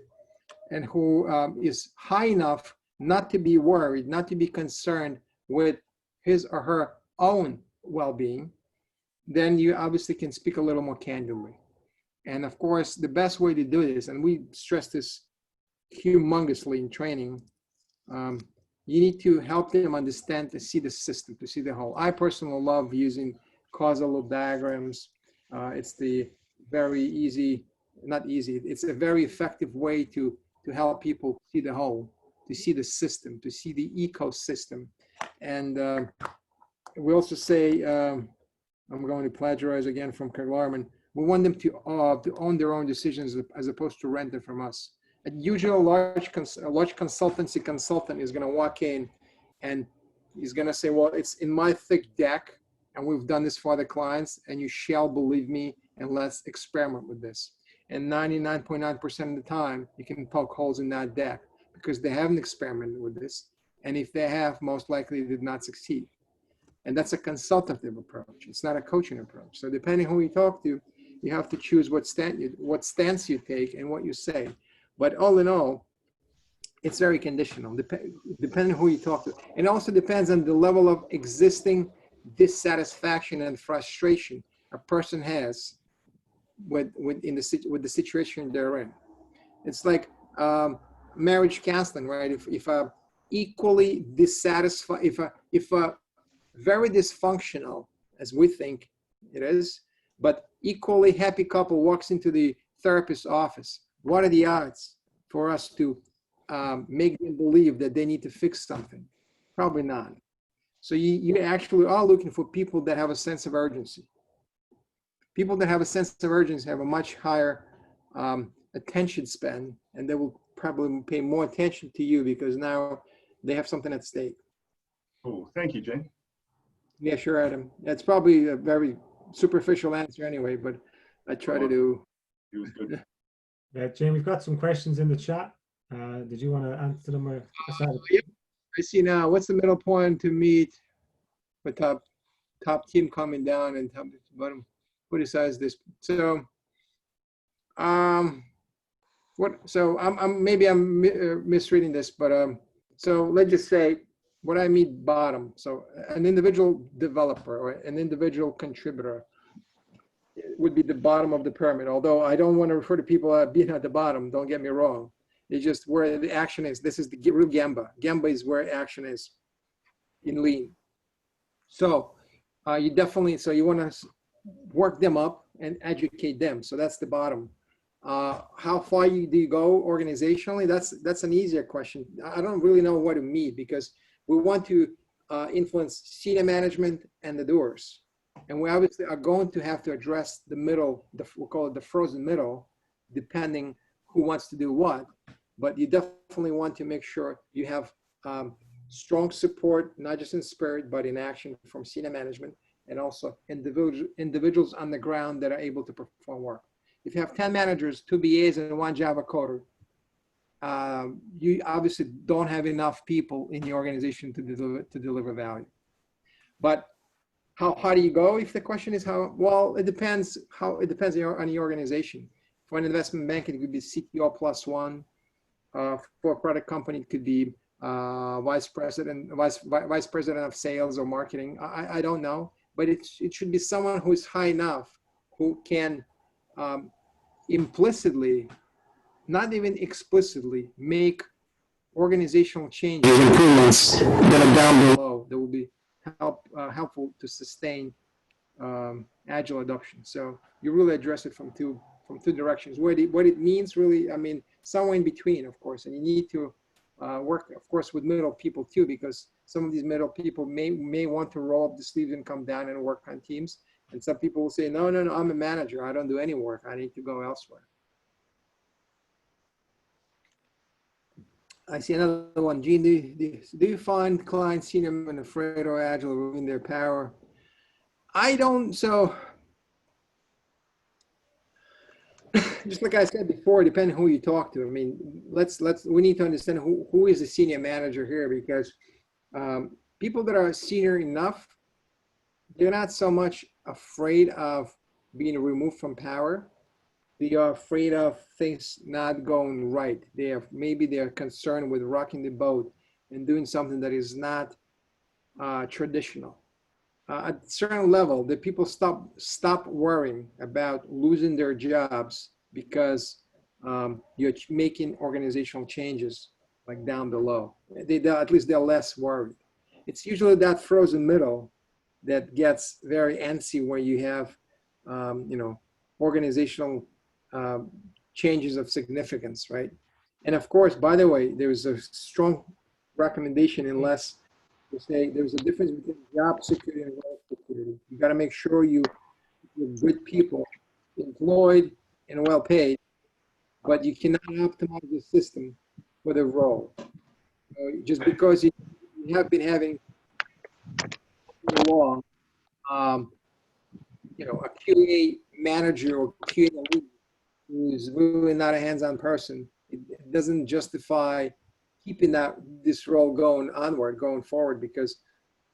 and who is high enough not to be worried, not to be concerned with his or her own well-being, then you obviously can speak a little more candidly. And of course, the best way to do this, and we stress this humongously in training, you need to help them understand, to see the system, to see the whole. I personally love using causal loop diagrams. It's the very easy, not easy, it's a very effective way to help people see the whole, to see the system, to see the ecosystem. And we also say, I'm going to plagiarize again from Lerman, we want them to own their own decisions as opposed to rent them from us. A usual large consultancy consultant is going to walk in and he's going to say, well, it's in my thick deck and we've done this for other clients, and you shall believe me, and let's experiment with this. And 99.9% of the time, you can poke holes in that deck because they haven't experimented with this. And if they have, most likely they did not succeed. And that's a consultative approach. It's not a coaching approach. So depending who you talk to, you have to choose what stance you take and what you say. But all in all, it's very conditional, depending who you talk to. And also depends on the level of existing dissatisfaction and frustration a person has with the situation they're in. It's like marriage counseling, right? If a equally dissatisfied, if a very dysfunctional, as we think it is, but equally happy couple walks into the therapist's office, what are the odds for us to make them believe that they need to fix something? Probably none. So you actually are looking for people that have a sense of urgency. People that have a sense of urgency have a much higher attention span, and they will probably pay more attention to you because now they have something at stake. Cool. Thank you, Gene. Yeah, sure, Adam. That's probably a very superficial answer anyway, but I try to do. It was good. Yeah, Jane, we've got some questions in the chat. Did you want to answer them? Or Yep. I see now. What's the middle point to meet the top team coming down and top bottom criticize this? So, what? So maybe I'm misreading this, but so let's just say what I mean bottom. So an individual developer or an individual contributor would be the bottom of the pyramid. Although I don't want to refer to people being at the bottom. Don't get me wrong. It's just where the action is. This is the real Gemba. Gemba is where action is in lean. So you definitely, so you want to work them up and educate them. So that's the bottom. How far do you go organizationally? That's an easier question. I don't really know what to mean because we want to influence senior management and the doers. And we obviously are going to have to address the middle, we'll call it the frozen middle, depending who wants to do what. But you definitely want to make sure you have strong support, not just in spirit, but in action from senior management and also individuals on the ground that are able to perform work. If you have 10 managers, 2 BAs, and 1 Java coder, you obviously don't have enough people in the organization to deliver value. But how do you go? If the question is how, well, it depends on the organization. For an investment bank, it could be CTO +1. For a product company, it could be vice president of sales or marketing. I don't know, but it should be someone who is high enough who can implicitly, not even explicitly, make organizational changes, improvements that are down below that will be helpful to sustain agile adoption. So you really address it from two directions. What it means really, I mean, somewhere in between, of course, and you need to work, of course, with middle people too, because some of these middle people may want to roll up the sleeves and come down and work on teams. And some people will say, no, I'm a manager. I don't do any work. I need to go elsewhere. I see another one. Gene, do you find clients, senior men, afraid or agile ruin their power? I don't. So just like I said before, depending who you talk to. I mean, we need to understand who is the senior manager here, because people that are senior enough, they're not so much afraid of being removed from power. They are afraid of things not going right. Maybe they're concerned with rocking the boat and doing something that is not traditional. At a certain level, the people stop worrying about losing their jobs because you're making organizational changes like down below. At least they're less worried. It's usually that frozen middle that gets very antsy when you have, organizational changes of significance, right? And of course, by the way, there's a strong recommendation in LeSS to say there's a difference between job security and wealth security. You got to make sure you're good people, employed and well paid, but you cannot optimize the system for the role. Just because you have been having long a QA manager or QA lead who's really not a hands-on person, it doesn't justify keeping this role going forward, because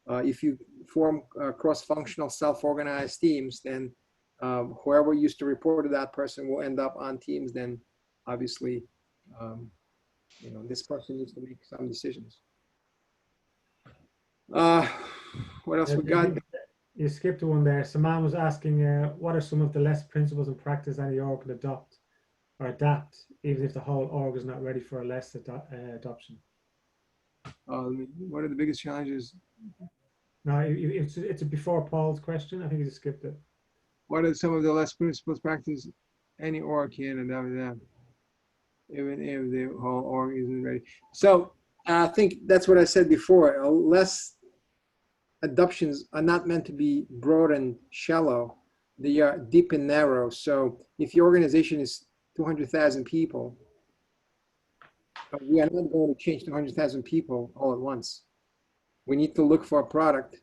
if you form cross-functional, self-organized teams, then whoever used to report to that person will end up on teams. Then obviously, this person needs to make some decisions. What else we got? You skipped one there. Saman was asking, what are some of the LeSS principles and practice any org can adopt or adapt, even if the whole org is not ready for a LeSS adoption? What are the biggest challenges? No, it's before Paul's question. I think you just skipped it. What are some of the LeSS principles practice any org can adopt, even if the whole org isn't ready? So I think that's what I said before. LeSS adoptions are not meant to be broad and shallow. They are deep and narrow. So if your organization is 200,000 people, we are not going to change 200,000 people all at once. We need to look for a product.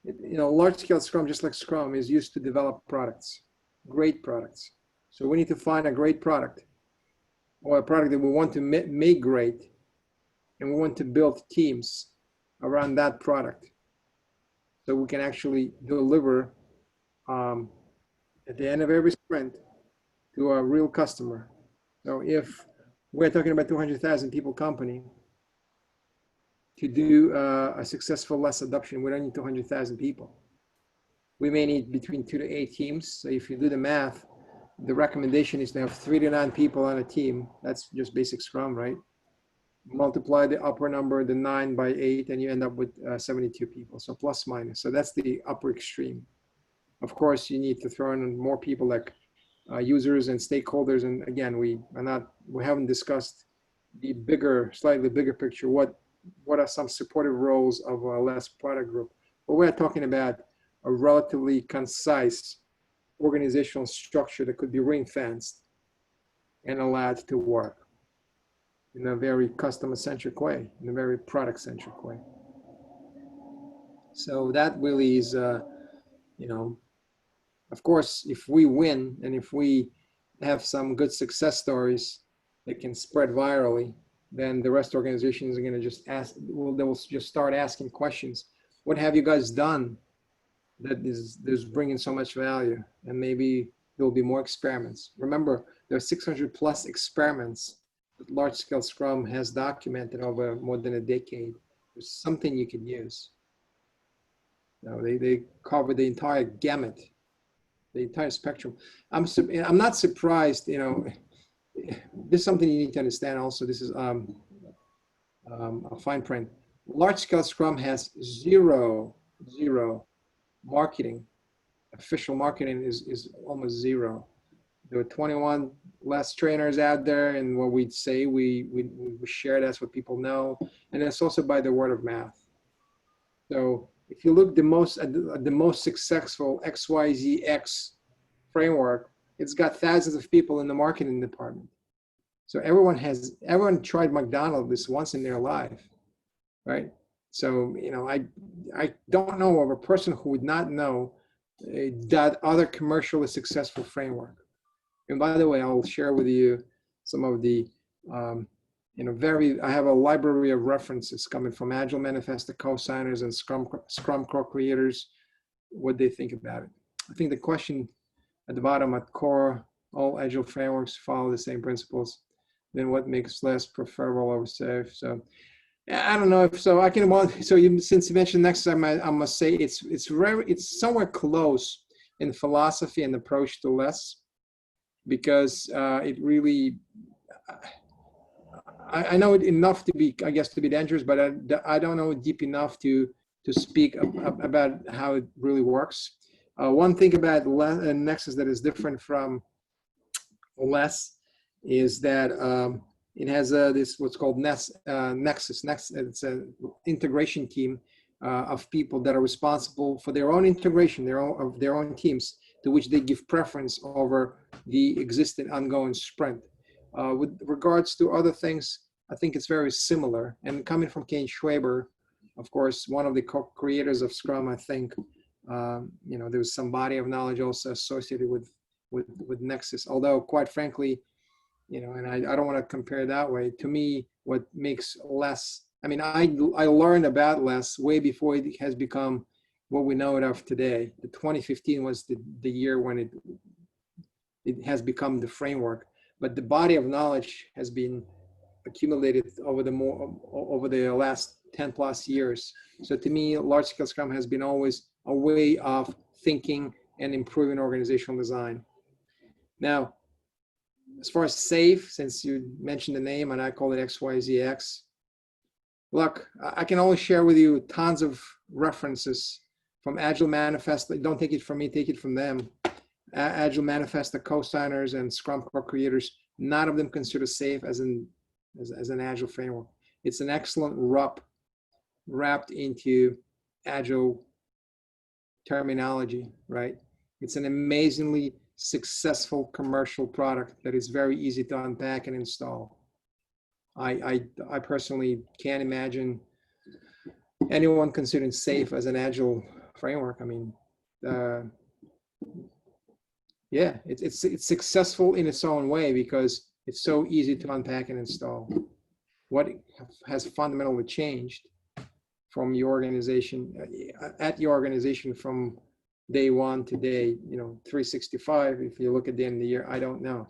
Large-scale Scrum, just like Scrum, is used to develop products, great products. So we need to find a great product, or a product that we want to make great, and we want to build teams around that product, so we can actually deliver at the end of every sprint to a real customer. So if we're talking about 200,000 people company, to do a successful LeSS adoption, we don't need 200,000 people. We may need between 2 to 8 teams. So if you do the math, the recommendation is to have 3 to 9 people on a team. That's just basic Scrum, right? Multiply the upper number, the 9 by 8, and you end up with 72 people. So plus minus. So that's the upper extreme. Of course, you need to throw in more people like users and stakeholders. And again, we haven't discussed the slightly bigger picture. What are some supportive roles of a LeSS product group? But we're talking about a relatively concise organizational structure that could be ring-fenced and allowed to work in a very customer-centric way, in a very product-centric way. So that really is, of course, if we win and if we have some good success stories that can spread virally, then the rest of organizations are going to just they will just start asking questions. What have you guys done that is bringing so much value? And maybe there'll be more experiments. Remember, there are 600 plus experiments that large scale Scrum has documented over more than a decade. There's something you can use. They cover the entire gamut, the entire spectrum. I'm not surprised, this is something you need to understand also. This is a fine print. Large scale Scrum has zero marketing. Official marketing is almost zero. There are 21 LeSS trainers out there, and what we'd say, we share, that's what people know. And it's also by the word of mouth. So if you look at the most successful XYZX framework, it's got thousands of people in the marketing department. So everyone tried McDonald's at least once in their life, right? So, I don't know of a person who would not know that other commercially successful framework. And by the way, I'll share with you some of the, I have a library of references coming from Agile Manifesto co-signers and Scrum co-creators, what they think about it. I think the question at the bottom, at core, all Agile frameworks follow the same principles. Then what makes LeSS preferable over safe? So I don't know if so. Since you mentioned next time, I must say it's somewhere close in philosophy and approach to LeSS, because it really, I know it enough to be, I guess, to be dangerous, but I don't know deep enough to speak about how it really works. One thing about Nexus that is different from LeSS is that it has this what's called Nexus. It's an integration team of people that are responsible for their own integration, of their own teams, to which they give preference over the existing ongoing sprint. With regards to other things, I think it's very similar. And coming from Kane Schwaber, of course, one of the co-creators of Scrum, I think There was some body of knowledge also associated with Nexus. Although, quite frankly, and I don't want to compare it that way. To me, what makes LeSS, I learned about LeSS way before it has become what we know it of today. The 2015 was the year when it has become the framework, but the body of knowledge has been accumulated over the last 10 plus years. So to me, large scale Scrum has been always a way of thinking and improving organizational design. Now, as far as SAFe, since you mentioned the name and I call it XYZX, look, I can only share with you tons of references from Agile Manifest. Don't take it from me, take it from them. Agile Manifest, the co-signers and Scrum co-creators, none of them consider SAFe as an Agile framework. It's an excellent wrapped into Agile terminology, right? It's an amazingly successful commercial product that is very easy to unpack and install. I personally can't imagine anyone considering SAFe as an Agile framework. Yeah, it's successful in its own way because it's so easy to unpack and install. What has fundamentally changed from your organization, at your organization from day one to day, 365, if you look at the end of the year, I don't know.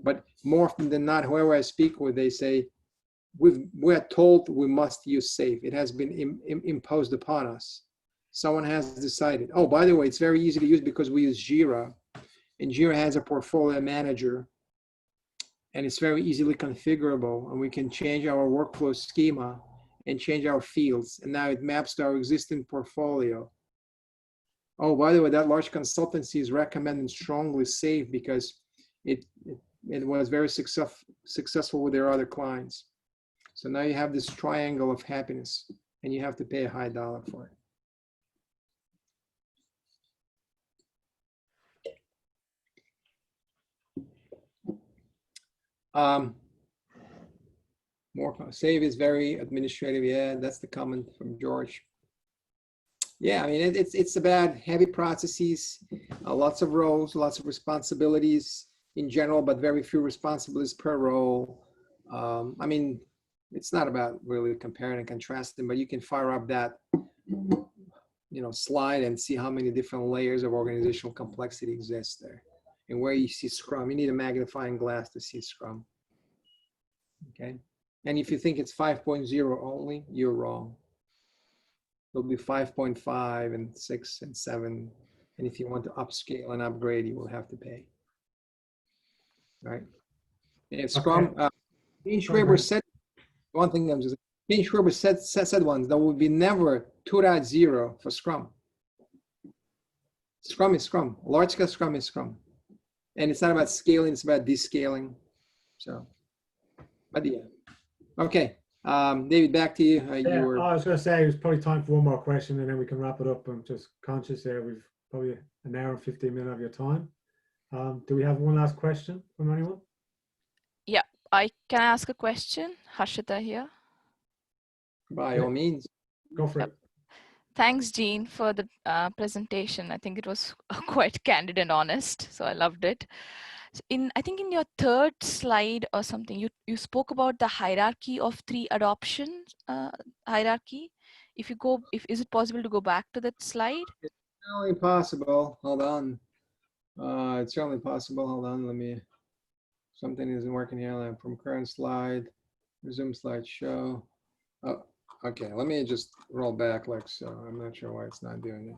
But more often than not, whoever I speak with, they say, we're told we must use SAFe. It has been imposed upon us. Someone has decided. Oh, by the way, it's very easy to use because we use Jira, and Jira has a portfolio manager, and it's very easily configurable, and we can change our workflow schema and change our fields, and now it maps to our existing portfolio. Oh, by the way, that large consultancy is recommending strongly SAFe because it was very successful with their other clients. So now you have this triangle of happiness, and you have to pay a high dollar for it. More SAFe is very administrative. Yeah, that's the comment from George. Yeah, it's about heavy processes, lots of roles, lots of responsibilities in general, but very few responsibilities per role. It's not about really comparing and contrasting, but you can fire up that slide and see how many different layers of organizational complexity exist there. And where you see Scrum, you need a magnifying glass to see Scrum. Okay. And if you think it's 5.0 only, you're wrong. There'll be 5.5 and 6 and 7. And if you want to upscale and upgrade, you will have to pay. Right. And Scrum, Gene Schreiber said one thing. Gene Schreiber said once, there will be never 2.0 for Scrum. Scrum is Scrum. Large scale Scrum is Scrum. And it's not about scaling, it's about descaling. So, but yeah. Okay, David, back to you. I was going to say, it's probably time for one more question and then we can wrap it up. I'm just conscious there, we've probably an hour and 15 minutes of your time. Do we have one last question from anyone? Yeah, I can ask a question. Harshita here. By all means. Go for it. Thanks, Gene, for the presentation. I think it was quite candid and honest, so I loved it. So I think in your third slide or something, you spoke about the hierarchy of 3 adoption hierarchy. Is it possible to go back to that slide? It's certainly possible. Hold on. It's certainly possible. Hold on. Something isn't working here. From current slide, resume slideshow. Oh, okay. Let me just roll back like so. I'm not sure why it's not doing it.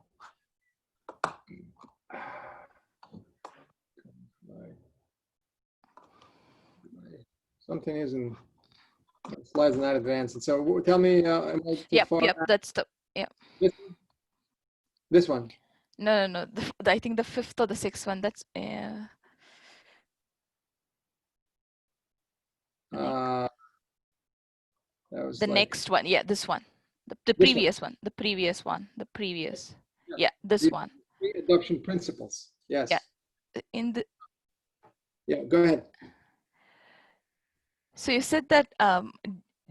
Something isn't. The slide's not advancing. So tell me. Yep. That's the This one. No. I think the 5th or the 6th one. That's that was the like, next one. Yeah, this one. The previous one. The previous one. The previous. Yeah, this one. Adoption principles. Yes. Yeah. Yeah. Go ahead. So you said that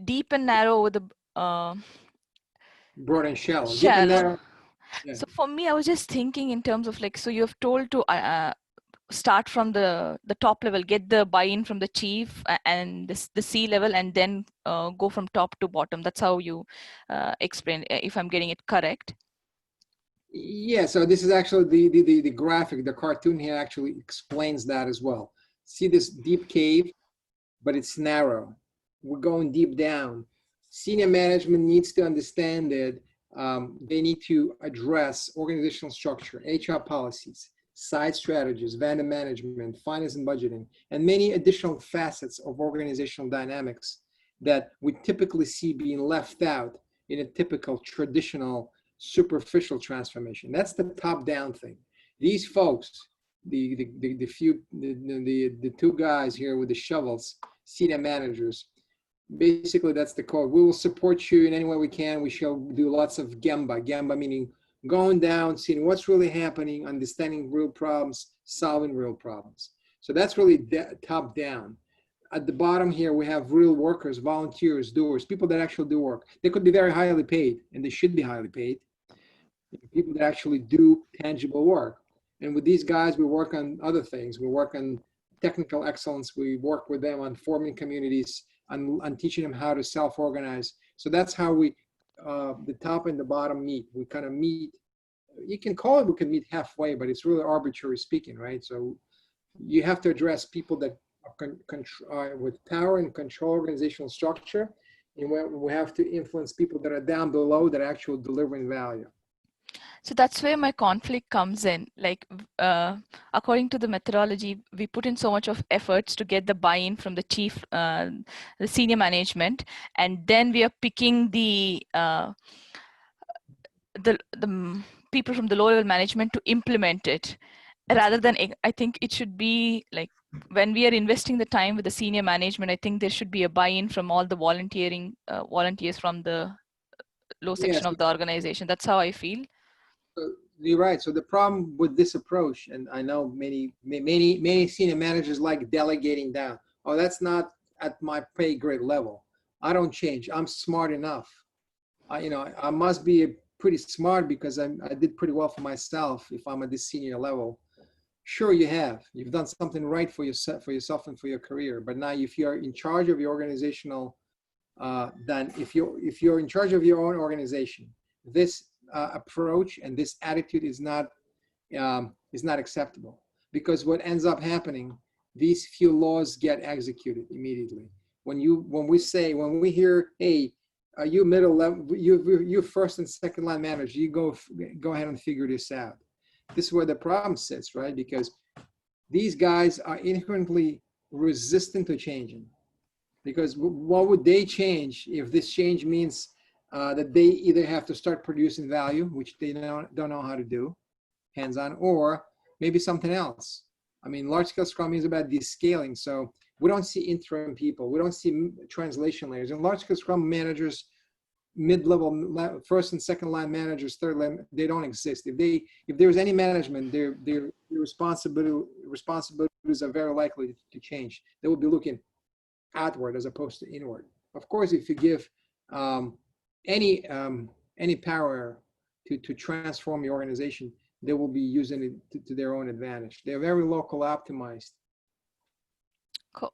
deep and narrow with the Broad and shallow. shallow. Yeah. So for me, I was just thinking in terms of like, so you have told to start from the top level, get the buy-in from the chief and the C level, and then go from top to bottom. That's how you explain, if I'm getting it correct. Yeah, so this is actually the graphic, the cartoon here actually explains that as well. See this deep cave, but it's narrow. We're going deep down. Senior management needs to understand that they need to address organizational structure, HR policies, site strategies, vendor management, finance and budgeting, and many additional facets of organizational dynamics that we typically see being left out in a typical traditional superficial transformation. That's the top-down thing. These folks, the two guys here with the shovels, senior managers, basically that's the code. We will support you in any way we can. We shall do lots of Gemba meaning going down, seeing what's really happening, understanding real problems, solving real problems. So that's really top down. At the bottom here, we have real workers, volunteers, doers, people that actually do work. They could be very highly paid, and they should be highly paid. People that actually do tangible work. And with these guys, we work on other things. We work on technical excellence. We work with them on forming communities, on teaching them how to self-organize. So that's how we, the top and the bottom meet. We kind of meet, you can call it, we can meet halfway, but it's really arbitrary speaking, right? So you have to address people that are with power and control organizational structure. And we have to influence people that are down below that are actually delivering value. So that's where my conflict comes in. Like, according to the methodology, we put in so much of efforts to get the buy-in from the chief, the senior management, and then we are picking the people from the low level management to implement it. Rather than, I think it should be like when we are investing the time with the senior management, I think there should be a buy-in from all the volunteers from the low section of the organization. That's how I feel. You're right. So the problem with this approach, and I know many senior managers like delegating down. Oh, that's not at my pay grade level. I don't change. I'm smart enough. I must be pretty smart because I did pretty well for myself if I'm at this senior level. Sure, you have. You've done something right for yourself and for your career. But now, if you're in charge of your organizational, then if you're in charge of your own organization, this approach and this attitude is not acceptable, because what ends up happening, these few laws get executed immediately. When we hear, hey, you middle level, you first and second line manager, you go ahead and figure this out. This is where the problem sits, right? Because these guys are inherently resistant to changing. Because what would they change if this change means that they either have to start producing value, which they don't know how to do, hands-on, or maybe something else. I mean, large-scale Scrum is about descaling, so we don't see interim people, we don't see translation layers. And large-scale Scrum managers, mid-level, first and second line managers, third line, they don't exist. If there's any management, their responsibilities are very likely to change. They will be looking outward as opposed to inward. Of course, if you give any power to transform your organization, they will be using it to their own advantage. They're very local optimized. Cool.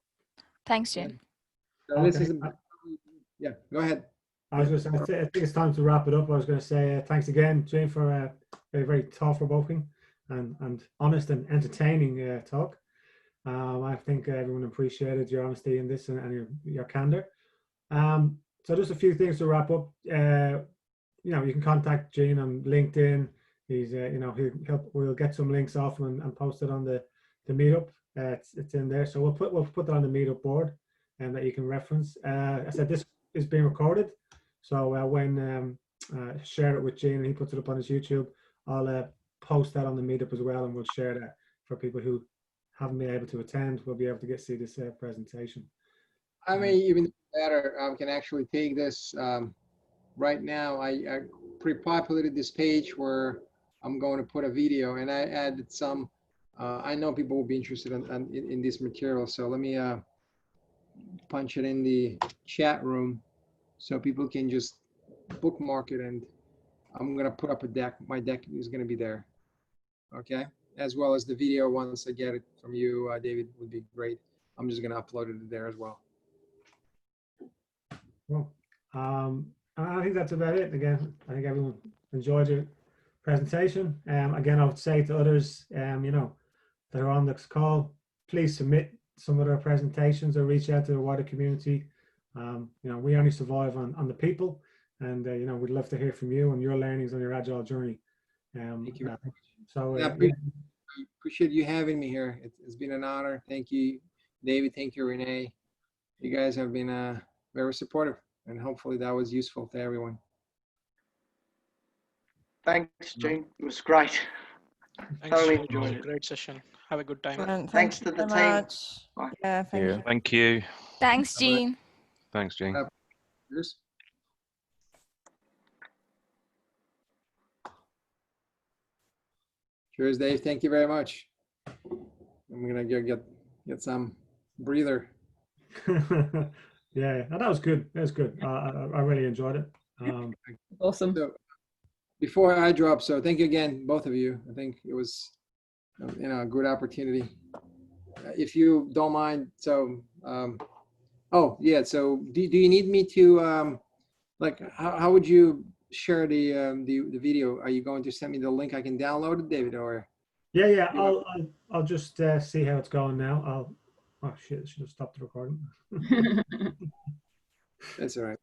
Thanks, Jane. So this is yeah. Go ahead. I was going to say, I think it's time to wrap it up. I was going to say thanks again, Jane, for a very, very thought-provoking and honest and entertaining talk. I think everyone appreciated your honesty in this and your candor. So just a few things to wrap up. You can contact Gene on LinkedIn. He's, we'll get some links off him and post it on the meetup. It's in there. So we'll put that on the meetup board and that you can reference. I said this is being recorded. So when share it with Gene and he puts it up on his YouTube, I'll post that on the meetup as well, and we'll share that for people who haven't been able to attend. We'll be able to see this presentation. I mean, even better, can actually take this right now. I pre-populated this page where I'm going to put a video, and I added some. I know people will be interested in this material, so let me punch it in the chat room so people can just bookmark it and I'm gonna put up a deck. My deck is gonna be there. Okay, as well as the video. Once I get it from you, David, would be great. I'm just gonna upload it there as well. Well, I think that's about it. Again, I think everyone enjoyed your presentation. Again, I would say to others, you know, that are on this call, please submit some of their presentations or reach out to the wider community. You know, we only survive on the people, and you know, we'd love to hear from you and your learnings on your Agile journey. Thank you. So Yeah, yeah. appreciate you having me here. It's been an honor. Thank you, David. Thank you, Renee. You guys have been very supportive, and hopefully that was useful to everyone. Thanks, Gene. It was great. Thoroughly Thanks, enjoyed it. great session. Have a good time. And Thanks thank to you the very team. much. Bye. Yeah, thank you. Thank you. Thanks, Jean. Thanks, Gene. Cheers. Cheers, Dave. Thank you very much. I'm gonna go get some breather. Yeah, that was good. That was good. I really enjoyed it. Awesome. So before I drop, so thank you again, both of you. I think it was, you know, a good opportunity. If you don't mind, so oh yeah, so do you need me to like how would you share the video? Are you going to send me the link I can download it, David, or? Yeah. I'll just see how it's going now. Oh shit! I should have stopped the recording. That's all right.